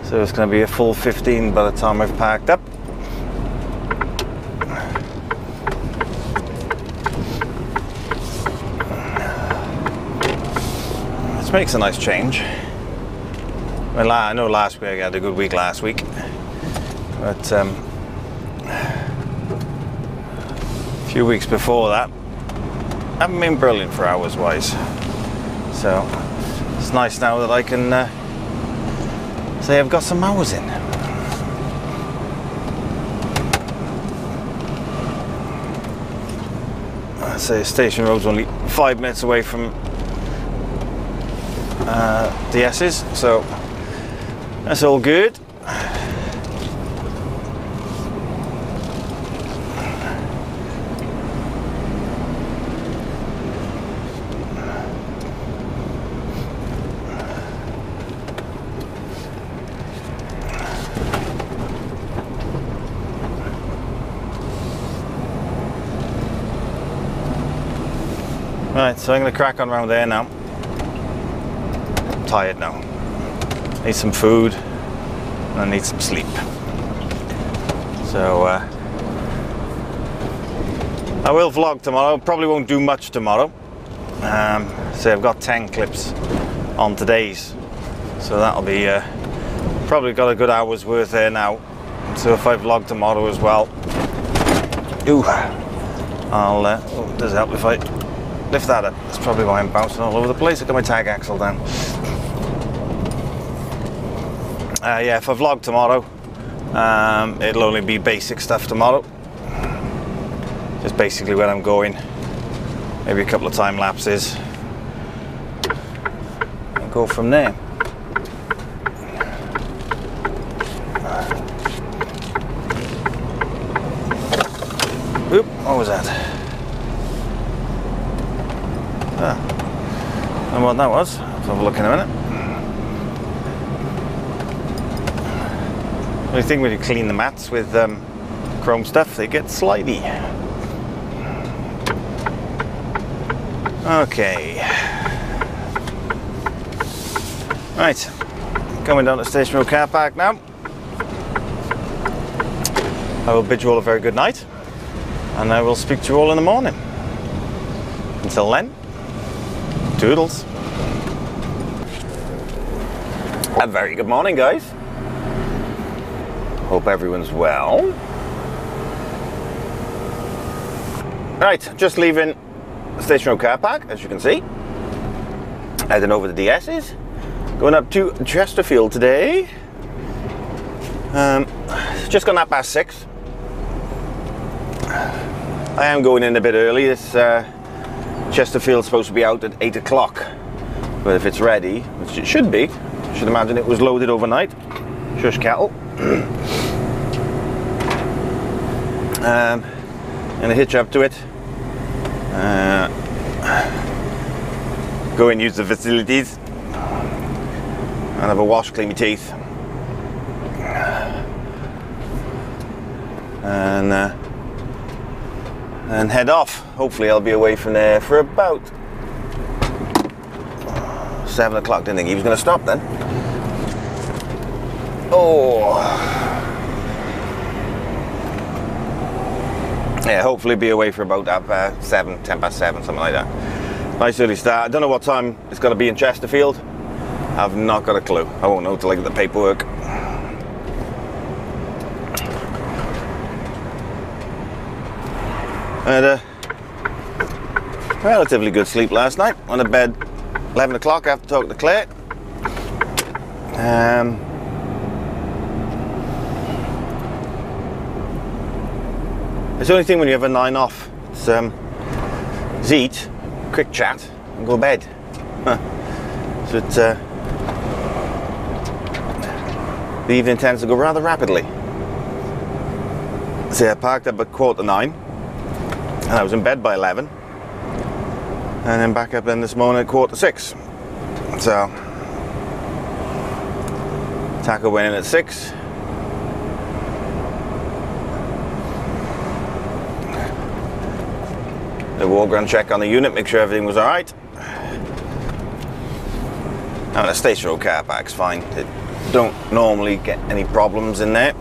S1: So it's going to be a full 15 by the time I've packed up. Makes a nice change. Well, I know last week I had a good week last week, but a few weeks before that haven't been brilliant for hours wise. So It's nice now that I can say I've got some hours in. Say Station Road's only 5 minutes away from the S's, so that's all good. Right, so I'm going to crack on around there now. I'm tired now. Need some food and I need some sleep. So I will vlog tomorrow. Probably won't do much tomorrow. So I've got 10 clips on today's. So that'll be probably got a good hour's worth there now. So if I vlog tomorrow as well, I'll does it help if I lift that up? That's probably why I'm bouncing all over the place. I got my tag axle down. Yeah, if I vlog tomorrow, it'll only be basic stuff tomorrow. Just basically where I'm going. Maybe a couple of time lapses. And go from there. Oop, what was that? And what that was, let's have a look in a minute. I think when you clean the mats with chrome stuff, they get slidey. Okay. Right, coming down to Station Road car park now. I will bid you all a very good night, and I will speak to you all in the morning. Until then, toodles. A very good morning, guys. Hope everyone's well. Right, just leaving the Station Road car park, as you can see. Heading over the DS's. Going up to Chesterfield today. Just gone up past 6. I am going in a bit early. This Chesterfield's supposed to be out at 8 o'clock. But if it's ready, which it should be, I should imagine it was loaded overnight. Shush cattle. And a hitch up to it. Go and use the facilities. And have a wash, clean my teeth. And head off. Hopefully I'll be away from there for about 7 o'clock. Didn't think he was going to stop then. Oh. Yeah, hopefully be away for about 10 past 7, something like that. Nice early start. I don't know what time it's going to be in Chesterfield. I've not got a clue. I won't know till I get the paperwork. I had a relatively good sleep last night. Went to bed 11 o'clock after talking to Claire. It's the only thing when you have a 9 off. It's eat, quick chat, and go to bed. So it's, the evening tends to go rather rapidly. So I parked up at 8:45, and I was in bed by 11, and then back up then this morning at 5:45. So taco went in at 6. The walk around check on the unit, make sure everything was alright. Now the Station Road car park's fine. It don't normally get any problems in there.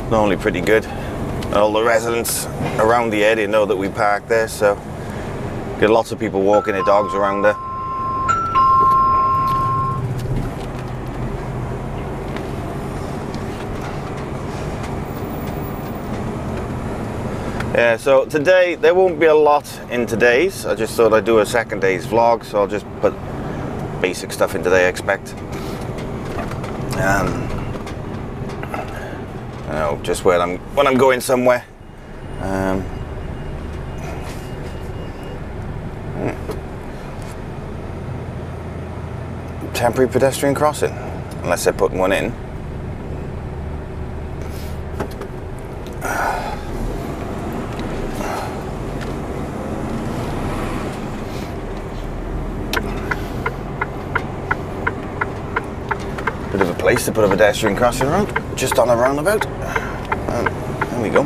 S1: Normally pretty good. And all the residents around the area know that we park there, so get lots of people walking their dogs around there. Yeah, so today there won't be a lot in today's. I just thought I'd do a second day's vlog, so I'll just put basic stuff into there, I expect. You know, just when I'm going somewhere. Temporary pedestrian crossing, unless they're putting one in. Bit of a place to put a pedestrian crossing road, just on a roundabout. There we go.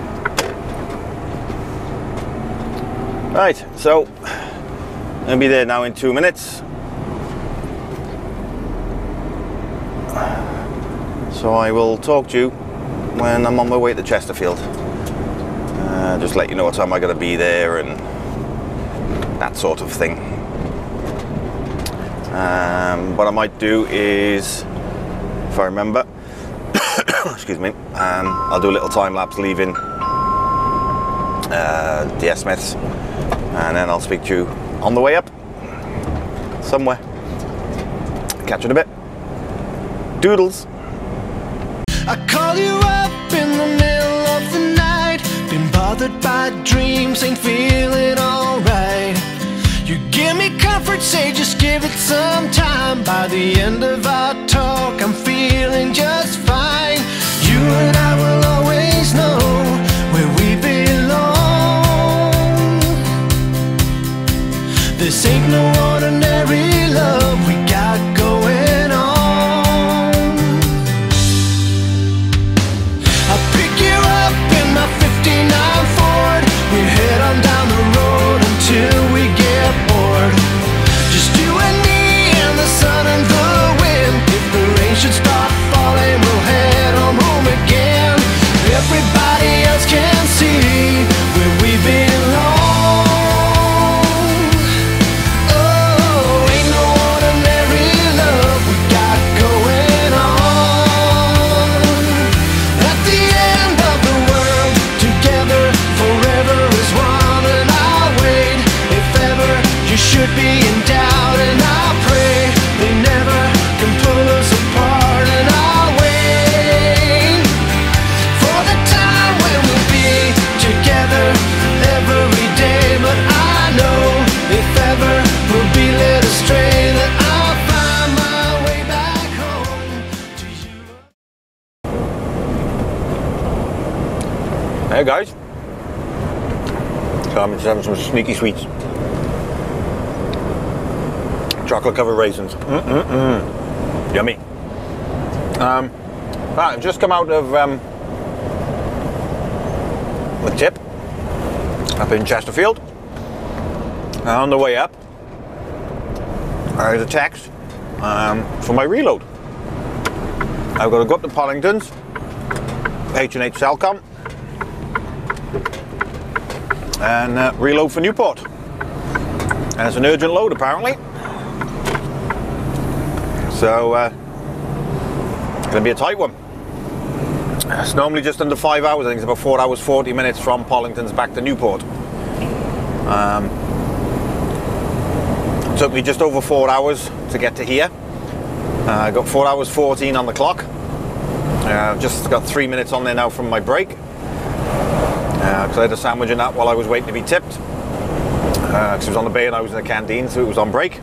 S1: Right, so I'll be there now in 2 minutes. So I will talk to you when I'm on my way to Chesterfield. Just let you know what time I'm going to be there and that sort of thing. What I might do is, if I remember, excuse me, I'll do a little time lapse leaving the Smiths, and then I'll speak to you on the way up somewhere. Catch you in a bit. Doodles.
S5: I call you up in the middle of the night. Been bothered by dreams, ain't feeling alright. You give me comfort, say just give it some time. By the end of our talk, I'm feeling just fine. You and I will always know where we belong. This ain't no ordinary love we got going on. We head on down the road until we get bored. Just you and me and the sun and the wind. If the rain should stop falling, we'll head home again. Everybody else can see where we belong. Oh, ain't no ordinary love we got going on. At the end of the world, together forever is one, and I'll wait. If ever you should be in doubt, and I'll pray they never can pull us apart. And I'll wait for the time when we'll be together every day. But I know if ever we'll be led astray, that I'll find my way back home to you.
S1: Hey guys. So I'm just having some sneaky sweets. Chocolate covered raisins. Yummy. I've just come out of the tip up in Chesterfield. On the way up, I had a text for my reload. I've got to go up to Pollington's, H&H Cellcom, and reload for Newport. And it's an urgent load apparently. So it's going to be a tight one. It's normally just under 5 hours. I think it's about 4 hours 40 minutes from Pollington's back to Newport. It took me just over 4 hours to get to here. I got 4 hours 14 on the clock. I've just got 3 minutes on there now from my break. Because I had a sandwich and that while I was waiting to be tipped. Because it was on the bay and I was in the canteen, so it was on break.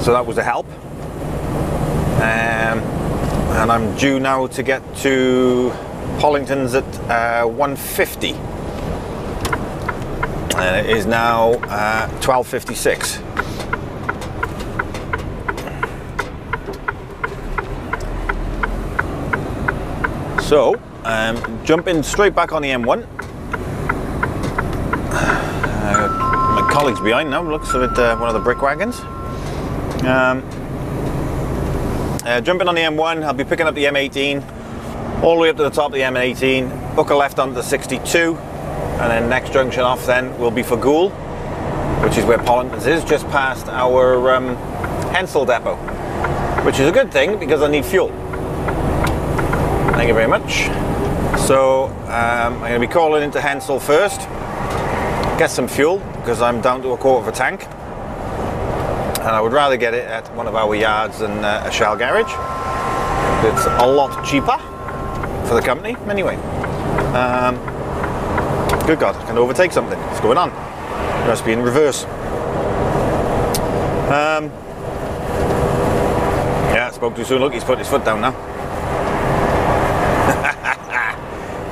S1: So that was a help. And I'm due now to get to Pollington's at 1:50. And it is now 12:56. So, jumping straight back on the M1. My colleague's behind now, looks of it, one of the brick wagons. Jumping on the M1, I'll be picking up the M18, all the way up to the top of the M18, hook a left onto the 62, and then next junction off then will be for Goole, which is where Pollington's is, just past our Hensel depot, which is a good thing because I need fuel. Thank you very much. So I'm going to be calling into Hensel first, get some fuel because I'm down to a quarter of a tank. and I would rather get it at one of our yards than a Shell garage. It's a lot cheaper for the company anyway. Good God, I can overtake something. What's going on? It must be in reverse. Yeah, I spoke too soon. Look, he's put his foot down now.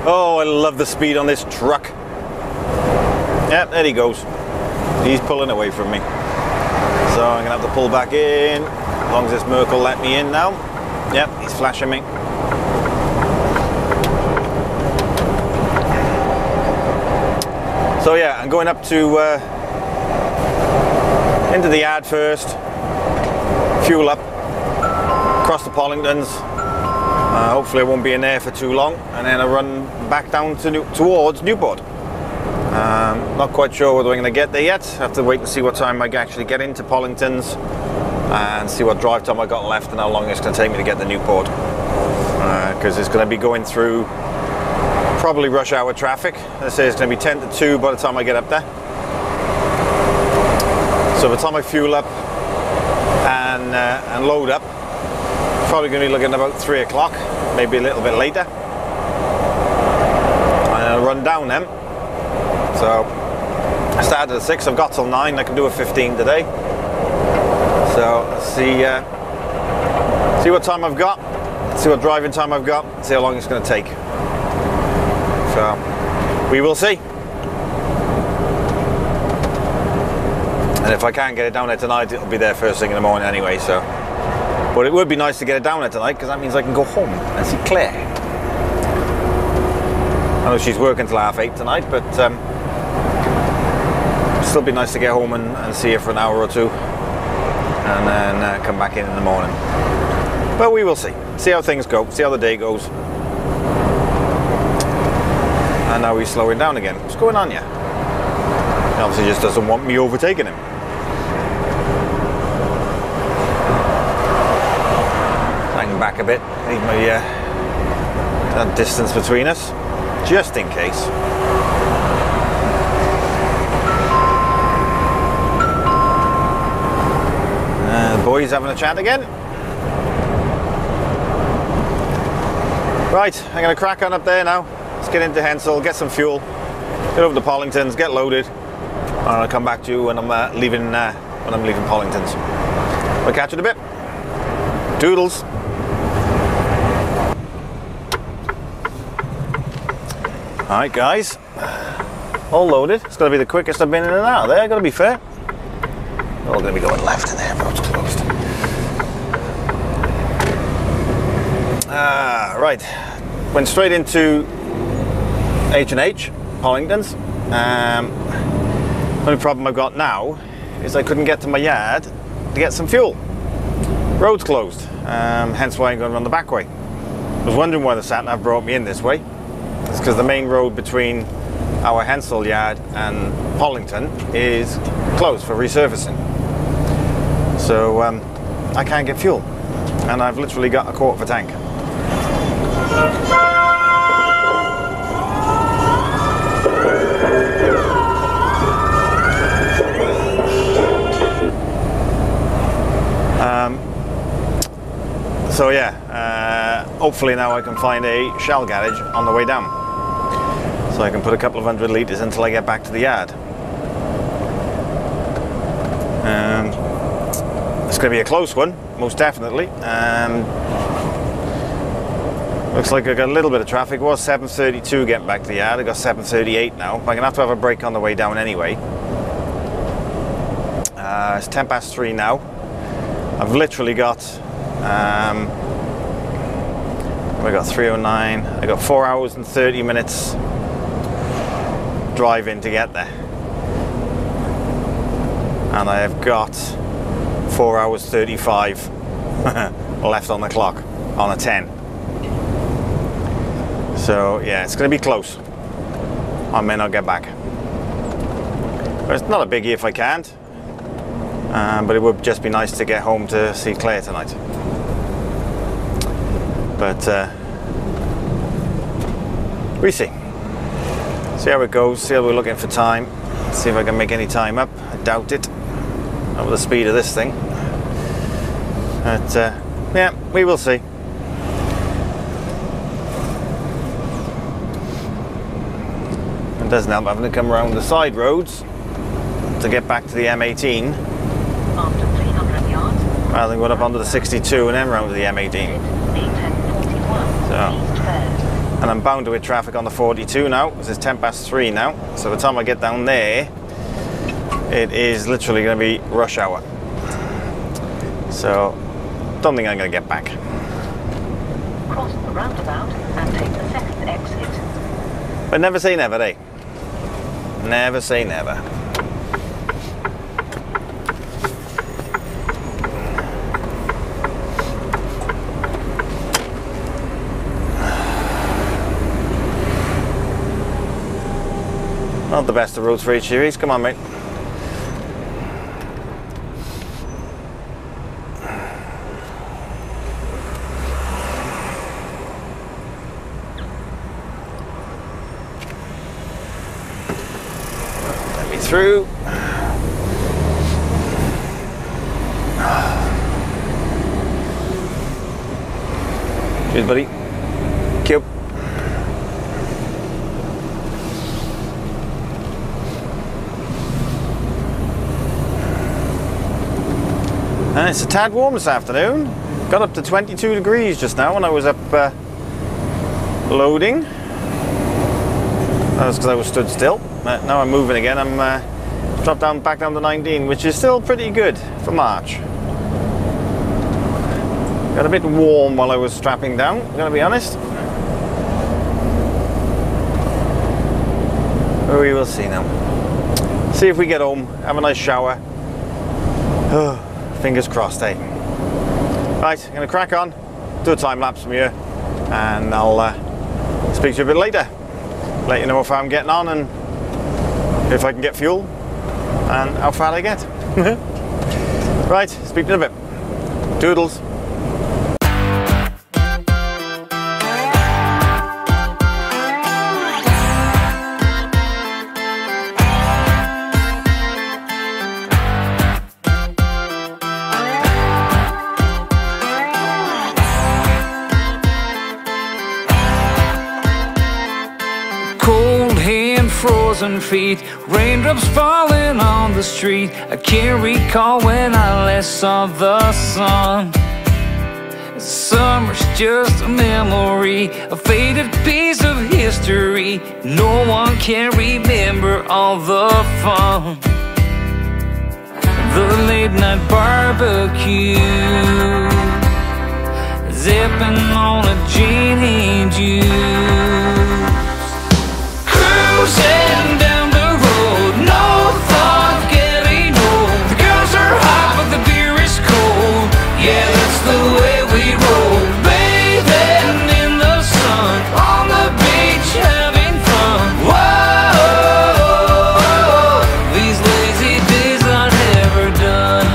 S1: Oh, I love the speed on this truck. Yeah, there he goes. He's pulling away from me. So I'm going to have to pull back in. As long as this Merc will let me in now. Yep, he's flashing me. So yeah, I'm going up to into the yard first, fuel up, across the Pollingtons. Hopefully I won't be in there for too long, and then I run back down to towards Newport. Not quite sure whether I'm going to get there yet. I have to wait and see what time I actually get into Pollingtons and see what drive time I got left and how long it's going to take me to get to Newport. Because it's going to be going through probably rush hour traffic. They say it's going to be 10 to 2 by the time I get up there. So by the time I fuel up and load up, probably going to be looking at about 3 o'clock, maybe a little bit later. And I'll run down then. So I started at 6, I've got till 9, I can do a 15 today. So let's see what time I've got, see what driving time I've got, see how long it's going to take. So we will see. And if I can't get it down there tonight, it'll be there first thing in the morning anyway. So, but it would be nice to get it down there tonight, because that means I can go home and see Claire. I know she's working till 8:30 tonight, but still be nice to get home and see her for an hour or two, and then come back in the morning. But we will see. See how things go. See how the day goes. And now he's slowing down again. What's going on here? He obviously just doesn't want me overtaking him. Hang back a bit. Need my that distance between us, just in case. The boys having a chat again. Right, I'm going to crack on up there now. Let's get into Hensel, get some fuel, get over to Pollingtons, get loaded, and I'll come back to you when I'm leaving Pollingtons. I'll catch you in a bit. Toodles. Alright guys, all loaded. It's going to be the quickest I've been in and out there, got to be fair. We're all going to be going left in there, road's closed. Right, went straight into H&H, Pollingtons. Only problem I've got now is I couldn't get to my yard to get some fuel. Road's closed, hence why I'm going to run the back way. I was wondering why the sat-nav brought me in this way. It's because the main road between our Hensel yard and Pollington is closed for resurfacing. So I can't get fuel, and I've literally got a quarter of a tank. So yeah, hopefully now I can find a Shell garage on the way down, so I can put a couple of 100 litres until I get back to the yard. It's going to be a close one, most definitely. Looks like I got a little bit of traffic. It was 7:32 getting back to the yard. I got 7:38 now. But I'm going to have a break on the way down anyway. It's 3:10 now. I've literally got I got 3:09. I got 4 hours and 30 minutes driving to get there, and I have got 4 hours 35 left on the clock on a 10. So yeah, it's going to be close. I may not get back, but it's not a biggie if I can't. But it would just be nice to get home to see Claire tonight. But we see how it goes. See how we're looking for time. See if I can make any time up. I doubt it. over the speed of this thing. But yeah, we will see. It doesn't help having to come around the side roads to get back to the M18.
S2: After 300 yards,
S1: Rather than going up onto the 62 and then round to the M18.
S2: A1041
S1: So.
S2: East Fair.
S1: And I'm bound to hit traffic on the 42 now, because it's 3:10 now. So by the time I get down there, it is literally going to be rush hour. So, don't think I'm going to get back.
S2: Cross the roundabout and take the second exit.
S1: But never say never, eh? Never say never. Not the best of roads for H series. Come on, mate. Let me through. Cheers, buddy. Cute. And it's a tad warm this afternoon. Got up to 22 degrees just now when I was up loading. That was because I was stood still. Now I'm moving again. I'm dropped down back down to 19, which is still pretty good for March. Got a bit warm while I was strapping down, I'm gonna be honest. But we will see now. See if we get home, have a nice shower. Fingers crossed, eh? Right, I'm going to crack on, do a time lapse from here, and I'll speak to you a bit later. Let you know if I'm getting on and if I can get fuel and how far I get. Right, speak to you in a bit. Doodles.
S6: Frozen feet, raindrops falling on the street. I can't recall when I last saw the sun. Summer's just a memory, a faded piece of history. No one can remember all the fun. The late night barbecue, zipping on a gin and juice. Cruising down the road, no thought of getting old. The girls are hot, but the beer is cold. Yeah, that's the way we roll. Bathing in the sun, on the beach having fun. Whoa, these lazy days are never done.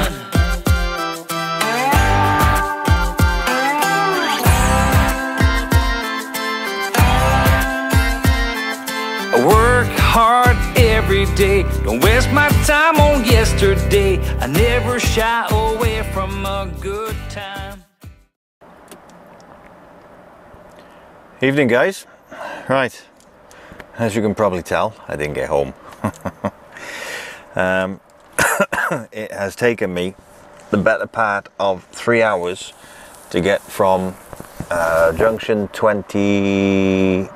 S6: I work hard every day, don't waste my time on yesterday. I never shy away from a good time.
S1: Evening, guys. Right, as you can probably tell, I didn't get home. It has taken me the better part of 3 hours to get from junction 27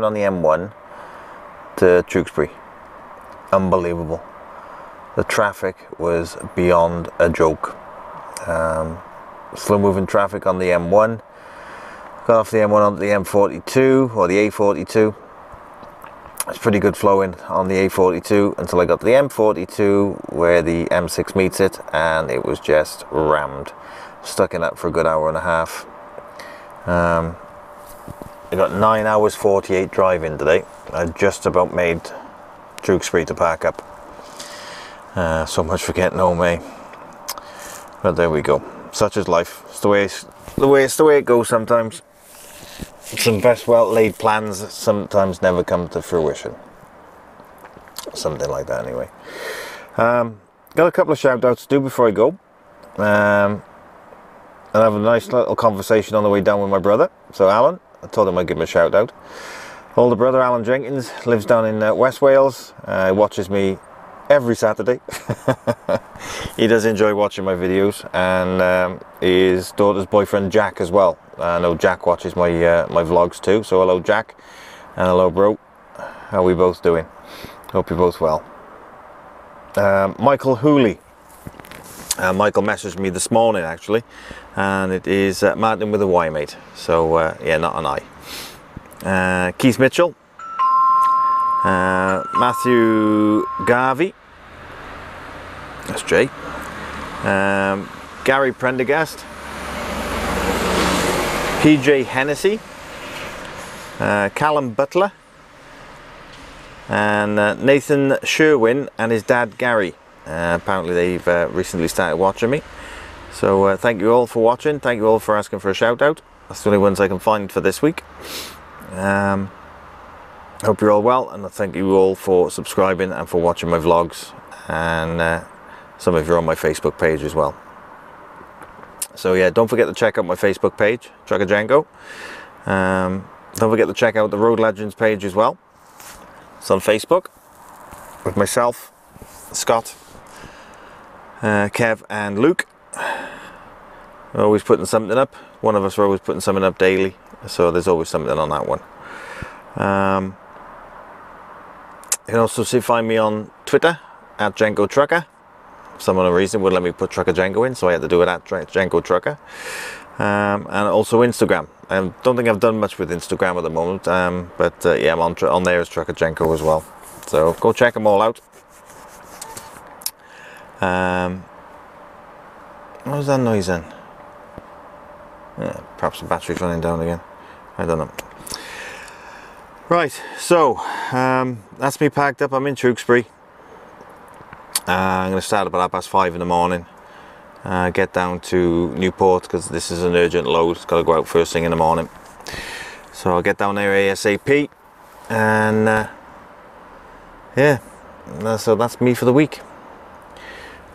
S1: on the M1 to Tewkesbury. Unbelievable. The traffic was beyond a joke. Slow moving traffic on the M1. Got off the M1 onto the M42 or the A42. It's pretty good flowing on the A42 until I got to the M42 where the M6 meets it, and it was just rammed. Stuck in that for a good hour and a half. I got 9 hours 48 driving today. I just about made Tewkesbury to park up. So much for getting home, eh? But there we go. Such is life. It's the way it goes sometimes. Some best well laid plans sometimes never come to fruition. something like that anyway. Got a couple of shout outs to do before I go. And I have a nice little conversation on the way down with my brother. So Alan, I told him I'd give him a shout out. Older brother Alan Jenkins lives down in West Wales. He watches me every Saturday. He does enjoy watching my videos, and his daughter's boyfriend Jack as well. I know Jack watches my my vlogs too. So hello Jack, and hello bro. How are we both doing? Hope you're both well. Michael Hooley. Michael messaged me this morning actually, and it is Martin with a Y, mate. So yeah, not an I. Keith Mitchell, Matthew Garvey, that's Jay, Gary Prendergast, PJ Hennessy, Callum Butler, and Nathan Sherwin and his dad Gary. Apparently they've recently started watching me. So thank you all for watching. Thank you all for asking for a shout out. That's the only ones I can find for this week. Hope you're all well, and I thank you all for subscribing and for watching my vlogs, and some of you are on my Facebook page as well. So yeah, don't forget to check out my Facebook page, Trucker Django. Don't forget to check out the Road Legends page as well. It's on Facebook with myself, Scott, Kev and Luke. We're always putting something up. One of us are always putting something up daily, so there's always something on that one. You can also find me on Twitter at Django Trucker. For some other reason wouldn't let me put Trucker Django in, so I had to do it at Django Trucker. And also Instagram. I don't think I've done much with Instagram at the moment, but yeah, I'm on there as Trucker Django as well. So go check them all out. What was that noise then? Yeah, perhaps the battery's running down again. I don't know. Right, so that's me packed up. I'm in Tewkesbury. I'm going to start up at 5:30 in the morning. Get down to Newport because this is an urgent load. It's got to go out first thing in the morning. So I'll get down there ASAP. And yeah, so that's me for the week.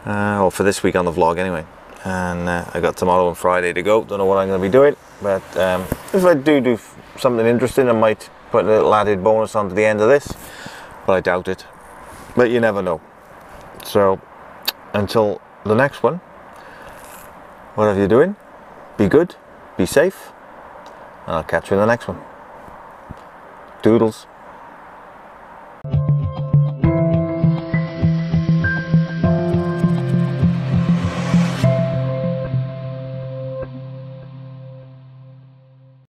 S1: Or for this week on the vlog anyway. And I got tomorrow and Friday to go. Don't know what I'm going to be doing, but if I do something interesting, I might put a little added bonus onto the end of this, but I doubt it. But you never know. So until the next one, whatever you're doing, be good, be safe, and I'll catch you in the next one. Doodles.